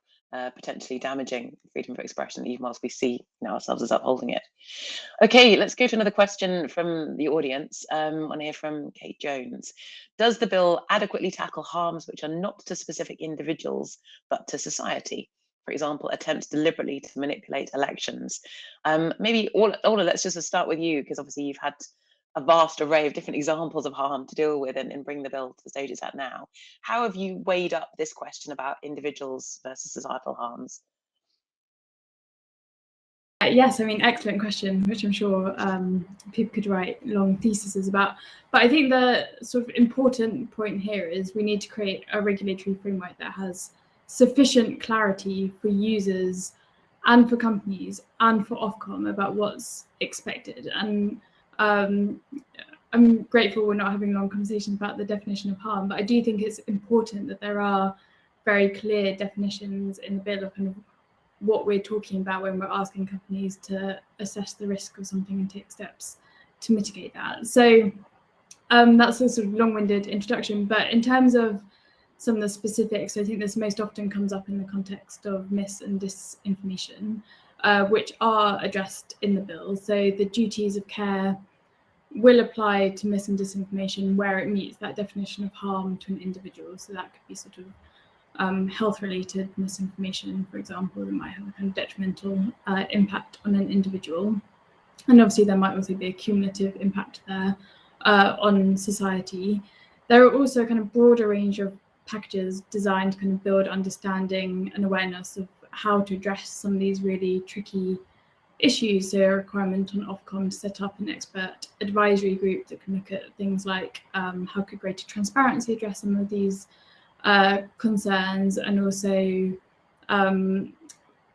potentially damaging freedom of expression, even whilst we see ourselves as upholding it. Okay, let's go to another question from the audience. One here from Kate Jones. Does the bill adequately tackle harms which are not to specific individuals but to society? For example, attempts deliberately to manipulate elections. Maybe Ola, let's just start with you, because obviously you've had a vast array of different examples of harm to deal with and bring the bill to the stage it's at now. How have you weighed up this question about individuals versus societal harms? Yes, I mean, excellent question, which I'm sure people could write long theses about. But I think the sort of important point here is we need to create a regulatory framework that has sufficient clarity for users and for companies and for Ofcom about what's expected. And I'm grateful we're not having long conversations about the definition of harm, but I do think it's important that there are very clear definitions in the bill of kind of what we're talking about when we're asking companies to assess the risk of something and take steps to mitigate that. So that's a sort of long-winded introduction, but in terms of some of the specifics, I think this most often comes up in the context of mis and disinformation, which are addressed in the bill. So the duties of care will apply to mis and disinformation where it meets that definition of harm to an individual. So that could be sort of health-related misinformation, for example, that might have a kind of detrimental impact on an individual. And obviously there might also be a cumulative impact there on society. There are also a kind of broader range of packages designed to kind of build understanding and awareness of how to address some of these really tricky issues. So a requirement on Ofcom to set up an expert advisory group that can look at things like how could greater transparency address some of these concerns, and also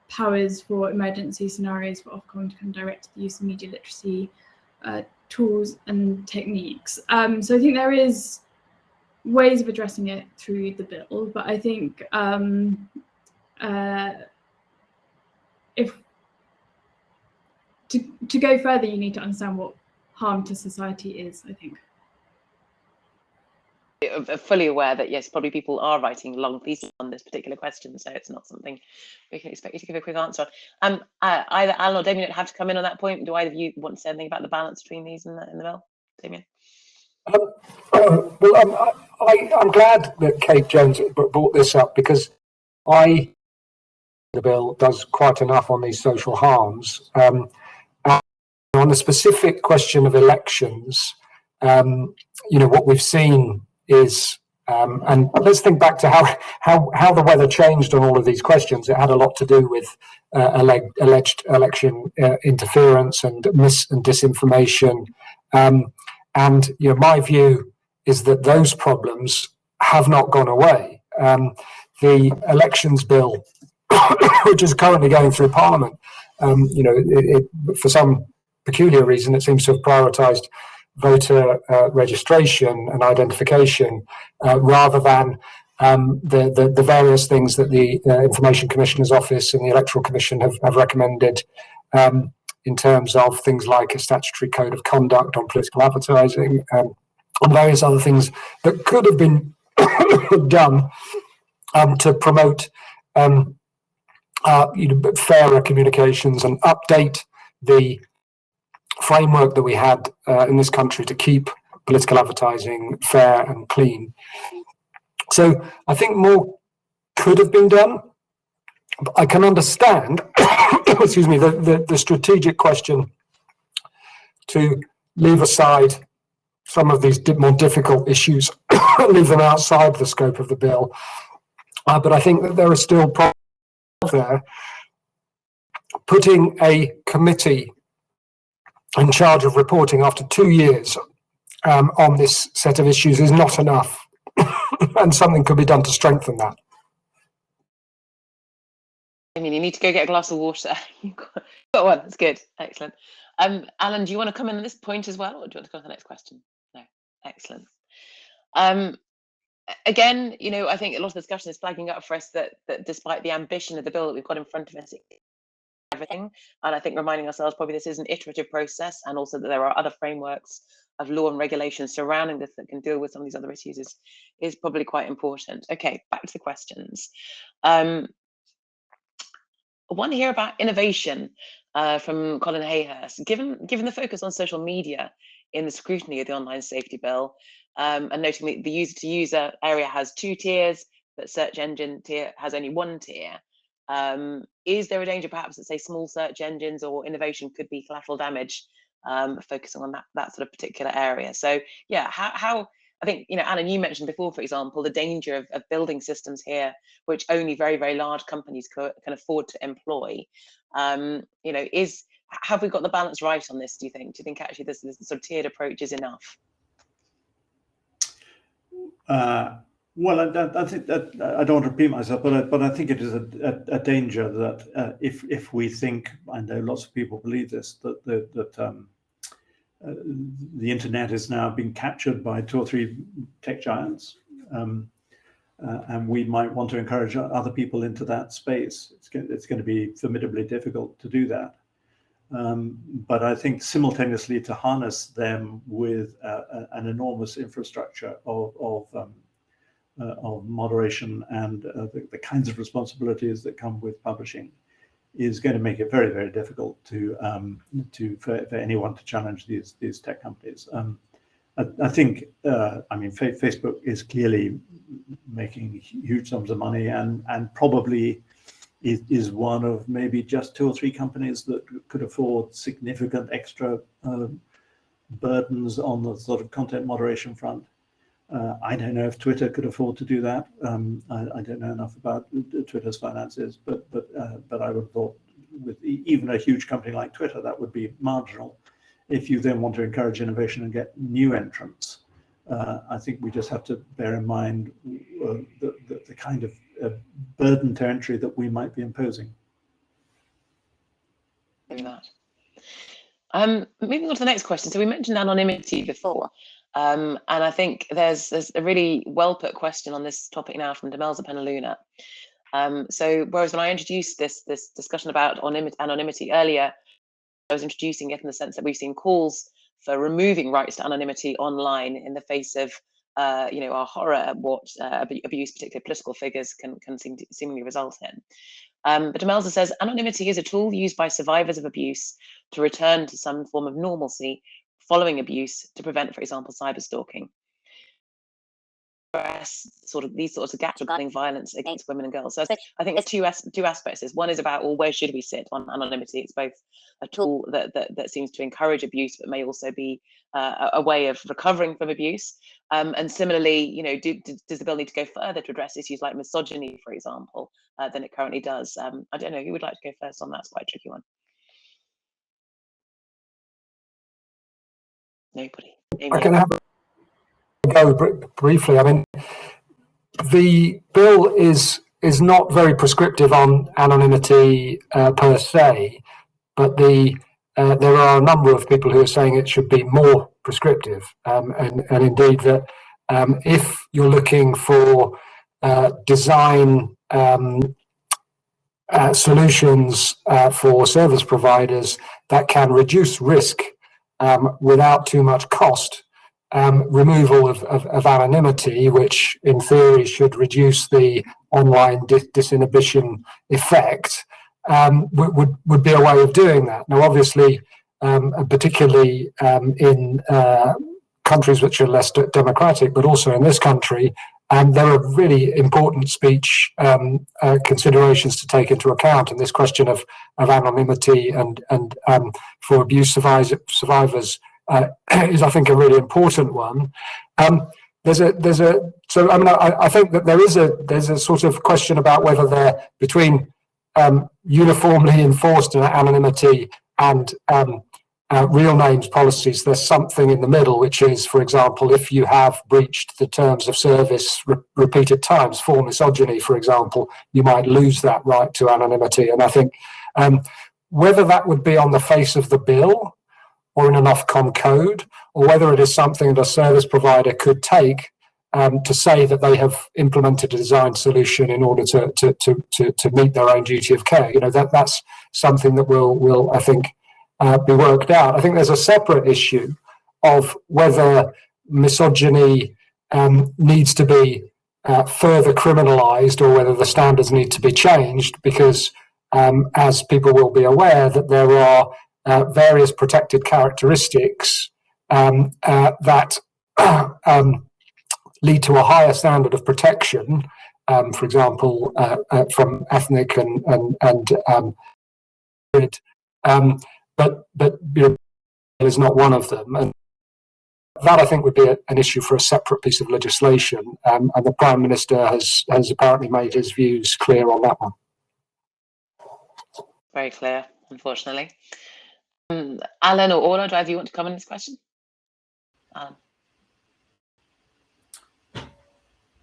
powers for emergency scenarios for Ofcom to kind of direct the use of media literacy tools and techniques. So I think there is ways of addressing it through the bill, but I think if to go further, you need to understand what harm to society is, I think. I'm fully aware that, yes, probably people are writing long theses on this particular question, so it's not something we can expect you to give a quick answer on. Either Alan or Damien have to come in on that point. Do either of you want to say anything about the balance between these in the bill? Damien? I'm glad that Kate Jones brought this up, because the bill does quite enough on these social harms. And on the specific question of elections, what we've seen is, and let's think back to how the weather changed on all of these questions. It had a lot to do with alleged election interference and mis and disinformation. And my view is that those problems have not gone away. The elections bill, which is currently going through Parliament, for some peculiar reason, it seems to have prioritised voter registration and identification rather than the various things that the Information Commissioner's Office and the Electoral Commission have recommended in terms of things like a statutory code of conduct on political advertising and various other things that could have been done to promote fairer communications and update the framework that we had in this country to keep political advertising fair and clean. So I think more could have been done. But I can understand, excuse me, the strategic question to leave aside some of these more difficult issues, leave them outside the scope of the bill. But I think that there are still problems there. Putting a committee in charge of reporting after 2 years on this set of issues is not enough, and something could be done to strengthen that. I mean, you need to go get a glass of water. You've got one. That's good. Excellent. Alan, do you want to come in on this point as well, or do you want to go on to the next question? No. Excellent. Again, I think a lot of discussion is flagging up for us that despite the ambition of the bill that we've got in front of us, everything. And I think reminding ourselves probably this is an iterative process, and also that there are other frameworks of law and regulation surrounding this that can deal with some of these other issues is probably quite important. Okay, back to the questions. One here about innovation from Colin Hayhurst. Given the focus on social media in the scrutiny of the online safety bill, and noting that the user-to-user area has 2 tiers, but search engine tier has only 1 tier, is there a danger perhaps that, say, small search engines or innovation could be collateral damage, focusing on that sort of particular area? So yeah, how I think, you know, Alan, you mentioned before, for example, the danger of building systems here which only very, very large companies can afford to employ. You know, have we got the balance right on this, do you think? Do you think actually this sort of tiered approach is enough? Well, I think that I don't want to repeat myself, but I think it is a danger that if we think, I know lots of people believe this, that the internet is now being captured by 2 or 3 tech giants, and we might want to encourage other people into that space. It's going to be formidably difficult to do that. But I think simultaneously to harness them with an enormous infrastructure of moderation and the kinds of responsibilities that come with publishing is going to make it very, very difficult for anyone to challenge these tech companies. I think, I mean, Facebook is clearly making huge sums of money and probably is one of maybe just 2 or 3 companies that could afford significant extra burdens on the sort of content moderation front. I don't know if Twitter could afford to do that. I don't know enough about Twitter's finances, but I would have thought with even a huge company like Twitter, that would be marginal. If you then want to encourage innovation and get new entrants, I think we just have to bear in mind the kind of burden to entry that we might be imposing. Moving on to the next question. So we mentioned anonymity before. And I think there's a really well put question on this topic now from Demelza Penaluna. So whereas when I introduced this discussion about anonymity earlier, I was introducing it in the sense that we've seen calls for removing rights to anonymity online in the face of you know, our horror at what abuse, particularly political figures, can seemingly result in. But Demelza says anonymity is a tool used by survivors of abuse to return to some form of normalcy following abuse to prevent, for example, cyberstalking. These sorts of gaps regarding violence against women and girls. So I think there's two aspects. One is about, well, where should we sit on anonymity? It's both a tool that seems to encourage abuse, but may also be a way of recovering from abuse. And similarly, you know, does the bill need to go further to address issues like misogyny, for example, than it currently does? I don't know, who would like to go first on that? It's quite a tricky one. Nobody. I can have a go briefly. I mean, the bill is not very prescriptive on anonymity per se, but there are a number of people who are saying it should be more prescriptive, and indeed that if you're looking for design solutions for service providers that can reduce risk without too much cost, removal of anonymity, which in theory should reduce the online disinhibition effect, would be a way of doing that. Now, obviously, particularly in countries which are less democratic, but also in this country, there are really important speech considerations to take into account, and this question of anonymity and for abuse survivors is, I think, a really important one. So I mean, I think that there's a sort of question about whether they're between uniformly enforced anonymity and real names policies. There's something in the middle, which is, for example, if you have breached the terms of service repeated times for misogyny, for example, you might lose that right to anonymity. And I think whether that would be on the face of the bill or in an Ofcom code, or whether it is something that a service provider could take to say that they have implemented a design solution in order to meet their own duty of care. That's something that will I think be worked out. I think there's a separate issue of whether misogyny needs to be further criminalised, or whether the standards need to be changed, because as people will be aware, that there are various protected characteristics that lead to a higher standard of protection, for example, from ethnic but is not one of them. And that, I think, would be an issue for a separate piece of legislation, and the Prime Minister has apparently made his views clear on that one. Very clear, unfortunately. Alan or Orla, do either of you want to comment on this question? Alan.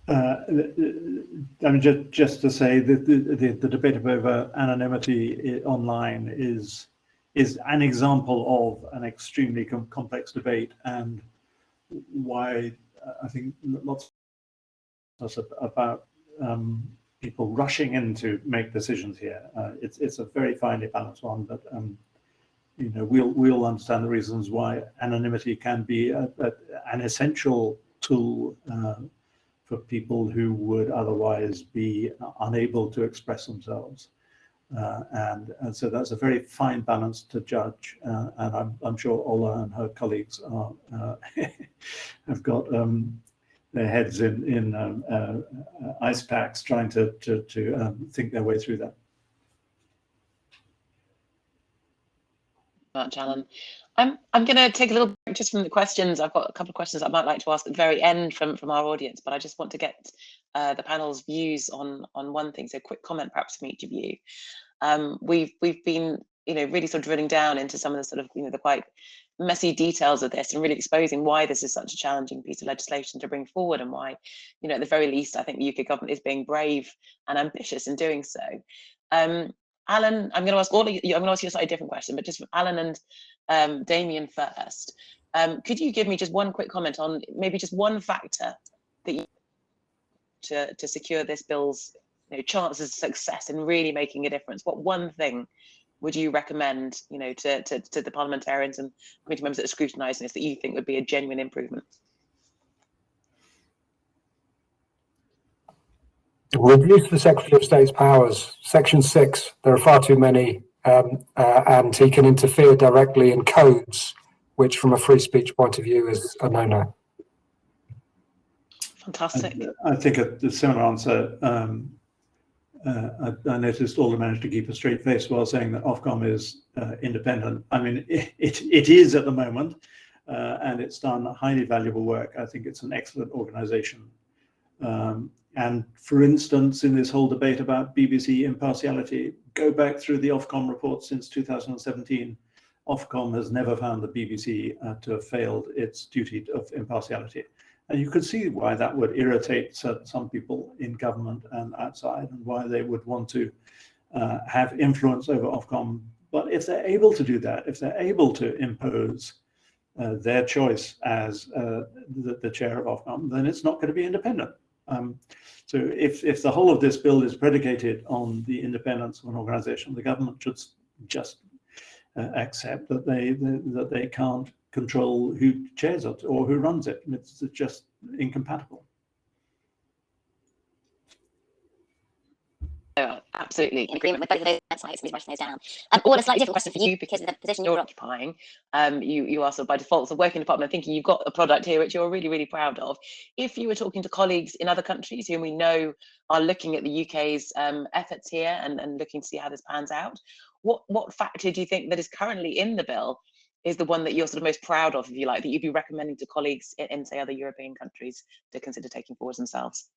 I mean, just to say that the debate over anonymity online is an example of an extremely complex debate, and why I think lots of us about people rushing in to make decisions here. It's a very finely balanced one, but we'll understand the reasons why anonymity can be an essential tool for people who would otherwise be unable to express themselves. And so that's a very fine balance to judge, and I'm sure Ola and her colleagues have got their heads in ice packs trying to think their way through that. Much, Alan. I'm going to take a little break just from the questions. I've got a couple of questions I might like to ask at the very end from our audience, but I just want to get the panel's views on one thing. So, quick comment perhaps from each of you. We've been really sort of drilling down into some of the sort of the quite messy details of this, and really exposing why this is such a challenging piece of legislation to bring forward, and why at the very least I think the UK government is being brave and ambitious in doing so. Alan, I'm going to ask all of you. I'm going to ask you a slightly different question, but just from Alan and Damien first. Could you give me just one quick comment on maybe just one factor that you to secure this bill's chances of success in really making a difference? What one thing would you recommend to the parliamentarians and committee members that are scrutinising this that you think would be a genuine improvement? Reduce the Secretary of State's powers. Section 6, there are far too many, and he can interfere directly in codes, which from a free speech point of view is a no-no. Fantastic. I think a similar answer. I noticed Alder managed to keep a straight face while saying that Ofcom is independent. I mean, it is at the moment, and it's done highly valuable work. I think it's an excellent organisation. And for instance, in this whole debate about BBC impartiality, go back through the Ofcom report since 2017. Ofcom has never found the BBC to have failed its duty of impartiality. And you could see why that would irritate some people in government and outside, and why they would want to have influence over Ofcom. But if they're able to do that, if they're able to impose their choice as the chair of Ofcom, then it's not going to be independent. So if the whole of this bill is predicated on the independence of an organisation, the government should just accept that they can't control who chairs it or who runs it. It's just incompatible. Absolutely in agreement with both of those websites. We're writing those down. Or a slightly different question for you, because of the position you're occupying, you are sort of by default, so working department, thinking you've got a product here which you're really, really proud of. If you were talking to colleagues in other countries whom we know are looking at the UK's efforts here and looking to see how this pans out, what factor do you think that is currently in the bill is the one that you're sort of most proud of, if you like, that you'd be recommending to colleagues in say other European countries to consider taking forward themselves?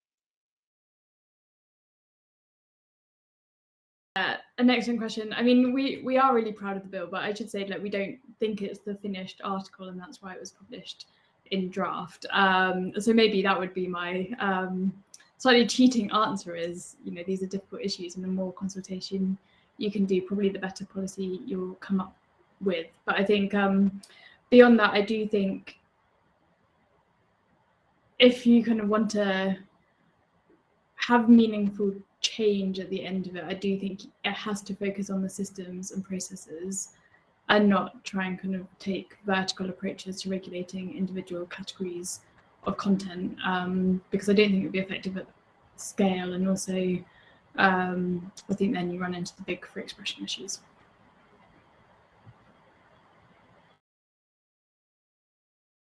An excellent question. I mean, we are really proud of the bill, but I should say we don't think it's the finished article, and that's why it was published in draft. So maybe that would be my slightly cheating answer is, these are difficult issues, and the more consultation you can do, probably the better policy you'll come up with. But I think beyond that, I do think if you kind of want to have meaningful change at the end of it, I do think it has to focus on the systems and processes and not try and kind of take vertical approaches to regulating individual categories of content, because I don't think it would be effective at scale, and also I think then you run into the big free expression issues.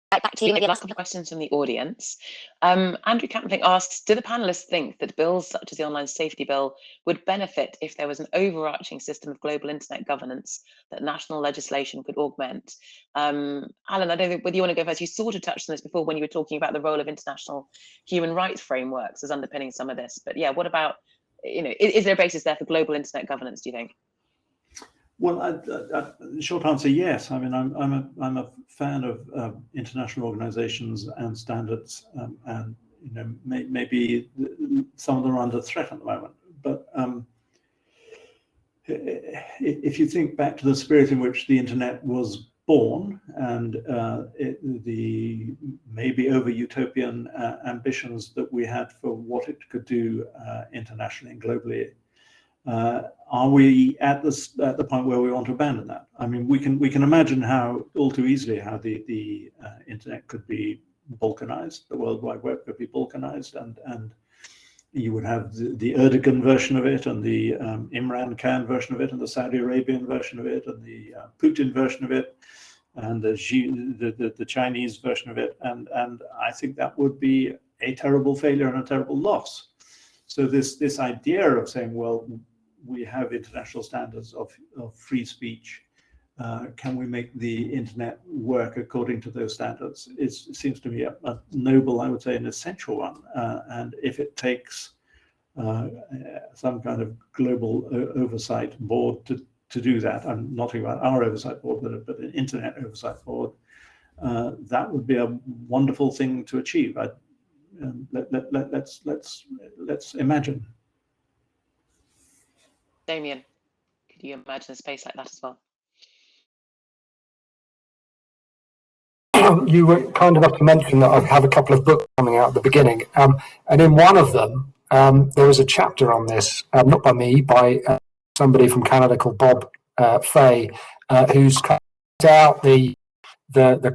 Back to you, maybe last couple of questions from the audience. Andrew Camping asks, do the panelists think that bills such as the Online Safety Bill would benefit if there was an overarching system of global internet governance that national legislation could augment? Alan, I don't know whether you want to go first. You sort of touched on this before when you were talking about the role of international human rights frameworks as underpinning some of this. But yeah, what about, is there a basis there for global internet governance, do you think? Well, the short answer, yes. I mean, I'm a fan of international organizations and standards, and maybe some of them are under threat at the moment. But if you think back to the spirit in which the internet was born, and the maybe over utopian ambitions that we had for what it could do internationally and globally. Are we at the point where we want to abandon that? I mean, we can imagine how all too easily how the internet could be balkanized, the World Wide Web could be balkanized, and you would have the Erdogan version of it, and the Imran Khan version of it, and the Saudi Arabian version of it, and the Putin version of it, and the Chinese version of it, and I think that would be a terrible failure and a terrible loss. So this idea of saying, well, we have international standards of free speech. Can we make the internet work according to those standards? It seems to me a noble, I would say, an essential one. And if it takes some kind of global oversight board to do that, I'm not talking about our oversight board, but an internet oversight board, that would be a wonderful thing to achieve. Let's imagine. Damien, could you imagine a space like that as well? You were kind enough to mention that I have a couple of books coming out at the beginning, and in one of them there was a chapter on this, not by me, by somebody from Canada called Bob Fay, who's cut out the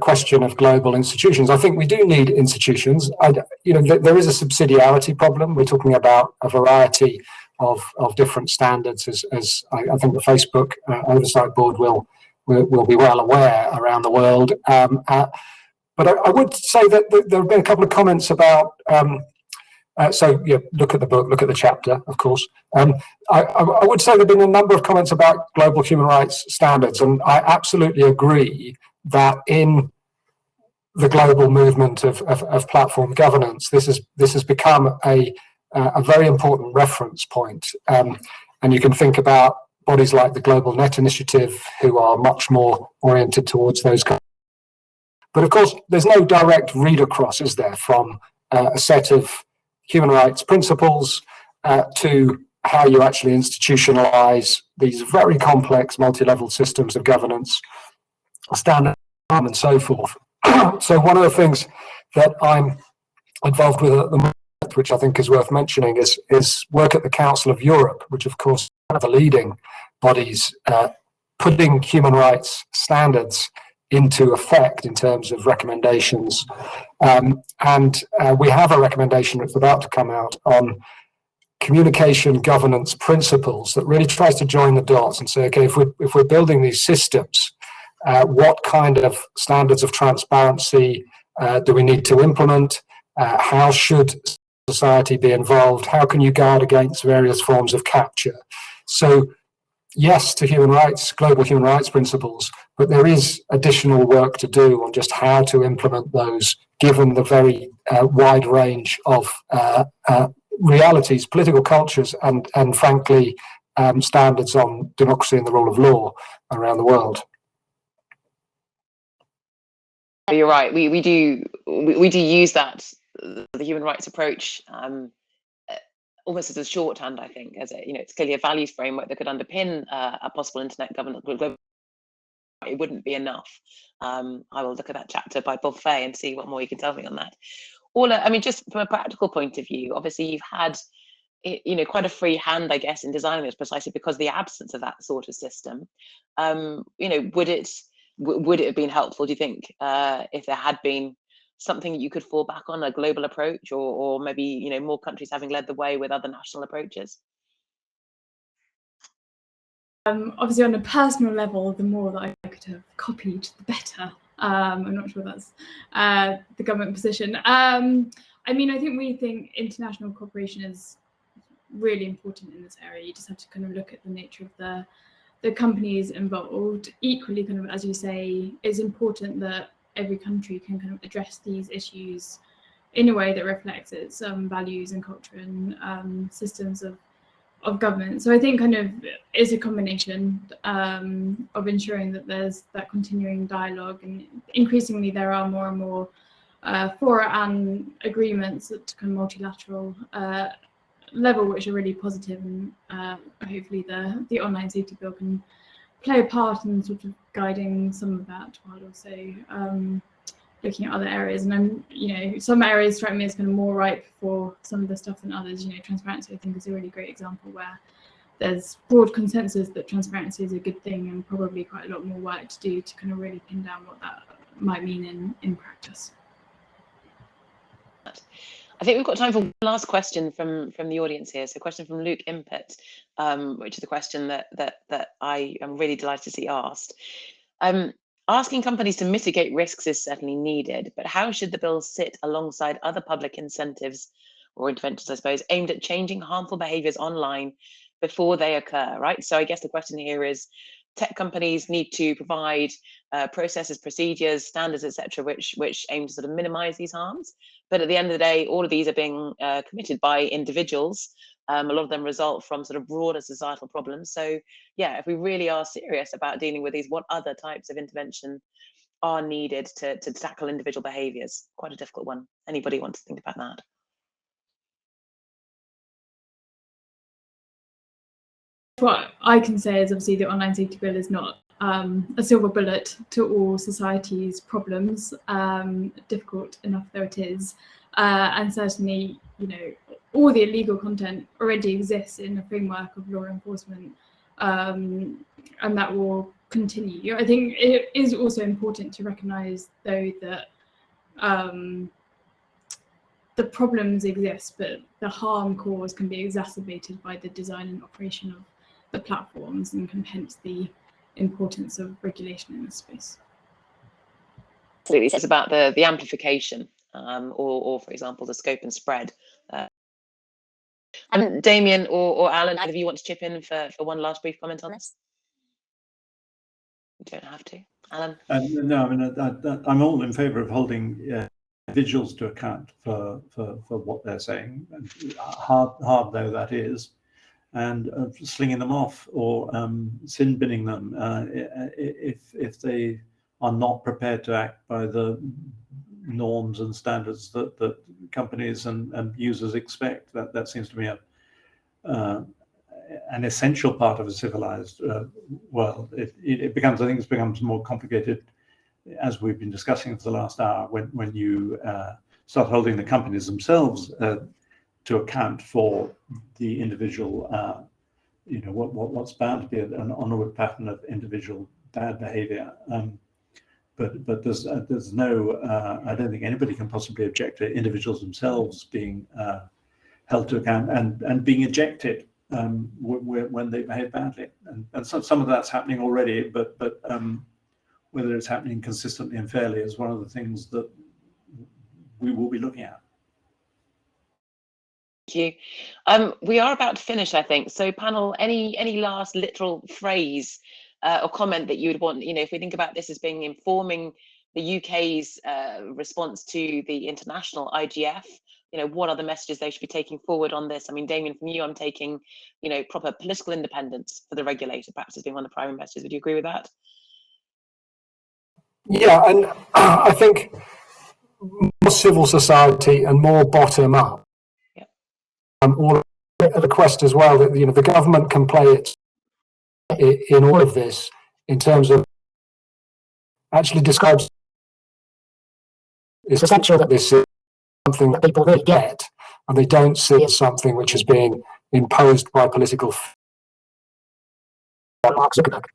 question of global institutions. I think we do need institutions. There is a subsidiarity problem. We're talking about a variety of different standards, as I think the Facebook Oversight Board will be well aware around the world. But I would say that there have been a couple of comments about. Look at the book, look at the chapter, of course. I would say there have been a number of comments about global human rights standards, and I absolutely agree that in the global movement of platform governance, this has become a very important reference point. And you can think about bodies like the Global Net Initiative, who are much more oriented towards those. But of course, there's no direct read across, is there, from a set of human rights principles to how you actually institutionalize these very complex multi-level systems of governance, standard and so forth. So one of the things that I'm involved with at the moment, which I think is worth mentioning, is work at the Council of Europe, which of course is one of the leading bodies putting human rights standards into effect in terms of recommendations. And we have a recommendation that's about to come out on communication governance principles that really tries to join the dots and say, okay, if we're building these systems, what kind of standards of transparency do we need to implement? How should society be involved? How can you guard against various forms of capture? So yes to human rights, global human rights principles, but there is additional work to do on just how to implement those, given the very wide range of realities, political cultures, and frankly, standards on democracy and the rule of law around the world. You're right. We do use that, the human rights approach, almost as a shorthand, I think, as it's clearly a values framework that could underpin a possible internet governance. It wouldn't be enough. I will look at that chapter by Bob Fay and see what more you can tell me on that. Orla, I mean, just from a practical point of view, obviously you've had, you know, quite a free hand, I guess, in designing this precisely because of the absence of that sort of system. You know, would it have been helpful, do you think, if there had been something that you could fall back on, a global approach, or maybe, you know, more countries having led the way with other national approaches? Obviously, on a personal level, the more that I could have copied, the better. I'm not sure that's the government position. I mean, I think international cooperation is really important in this area. You just have to kind of look at the nature of the companies involved. Equally, kind of as you say, it's important that every country can kind of address these issues in a way that reflects its values and culture and systems of government. So I think kind of is a combination of ensuring that there's that continuing dialogue, and increasingly there are more and more fora and agreements at kind of multilateral level, which are really positive, and hopefully the online safety bill can play a part in sort of guiding some of that, while also looking at other areas. And you know, some areas strike me as kind of more ripe for some of the stuff than others. You know, transparency, I think, is a really great example where there's broad consensus that transparency is a good thing, and probably quite a lot more work to do to kind of really pin down what that might mean in practice. I think we've got time for one last question from the audience here. So a question from Luke Impett, which is a question that I am really delighted to see asked. Asking companies to mitigate risks is certainly needed, but how should the bill sit alongside other public incentives or interventions, I suppose, aimed at changing harmful behaviours online before they occur, right? So I guess the question here is, tech companies need to provide processes, procedures, standards, etc., which aim to sort of minimise these harms. But at the end of the day, all of these are being committed by individuals. A lot of them result from sort of broader societal problems. So yeah, if we really are serious about dealing with these, what other types of intervention are needed to tackle individual behaviours? Quite a difficult one. Anybody want to think about that? What I can say is, obviously, the online safety bill is not a silver bullet to all society's problems, difficult enough though it is. And certainly, you know, all the illegal content already exists in a framework of law enforcement, and that will continue. I think it is also important to recognise, though, that the problems exist, but the harm caused can be exacerbated by the design and operation of the platforms, and hence the importance of regulation in this space. Absolutely, it's about the amplification, or for example, the scope and spread. Damien or Alan, either of you want to chip in for one last brief comment on this? You don't have to, Alan. No, I mean, I'm all in favour of holding individuals to account for what they're saying, hard though that is, and slinging them off or sin binning them if they are not prepared to act by the norms and standards that companies and users expect. That seems to me an essential part of a civilized world. It becomes, I think, it becomes more complicated, as we've been discussing for the last hour, when you start holding the companies themselves to account for the individual, you know, what's bound to be an onward pattern of individual bad behavior. But there's no, I don't think anybody can possibly object to individuals themselves being held to account and being ejected when they behave badly. And some of that's happening already, but whether it's happening consistently and fairly is one of the things that we will be looking at. Thank you. We are about to finish, I think. So panel, any last literal phrase or comment that you would want, you know, if we think about this as being informing the UK's response to the international IGF, you know, what are the messages they should be taking forward on this? I mean, Damien, from you, I'm taking, you know, proper political independence for the regulator, perhaps, as being one of the primary messages. Would you agree with that? Yeah, and I think more civil society and more bottom up. Yeah. All a request as well that, you know, the government can play it in all of this in terms of actually describes. It's essential that this something that people really get, and they don't see it as something which is being imposed by political Mark Zuckerberg.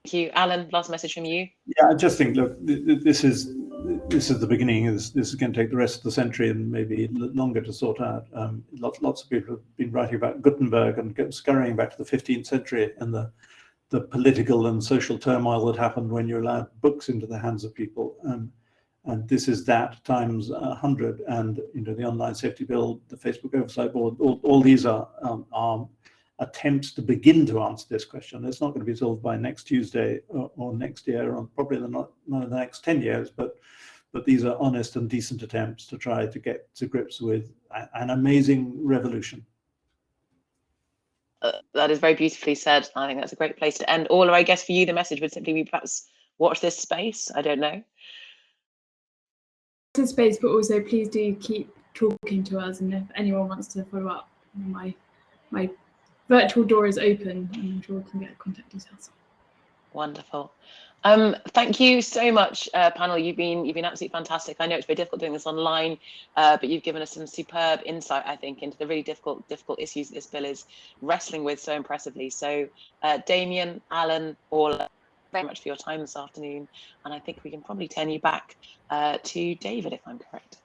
Thank you. Alan, last message from you. Yeah, I just think, look, this is the beginning. This is going to take the rest of the century and maybe longer to sort out. Lots of people have been writing about Gutenberg and scurrying back to the 15th century and the political and social turmoil that happened when you allowed books into the hands of people. And this is that times 100. And the Online Safety Bill, the Facebook Oversight Board, all these are attempts to begin to answer this question. It's not going to be solved by next Tuesday or next year, or probably not in the next 10 years, but these are honest and decent attempts to try to get to grips with an amazing revolution. That is very beautifully said. I think that's a great place to end. Orla, I guess for you, the message would simply be perhaps watch this space. I don't know. This space, but also please do keep talking to us. And if anyone wants to follow up, my virtual door is open, and I'm sure we can get contact details. Wonderful. Thank you so much, panel. You've been absolutely fantastic. I know it's very difficult doing this online, but you've given us some superb insight, I think, into the really difficult issues that this bill is wrestling with so impressively. So, Damien, Alan, Orla, very much for your time this afternoon, and I think we can probably turn you back to David, if I'm correct.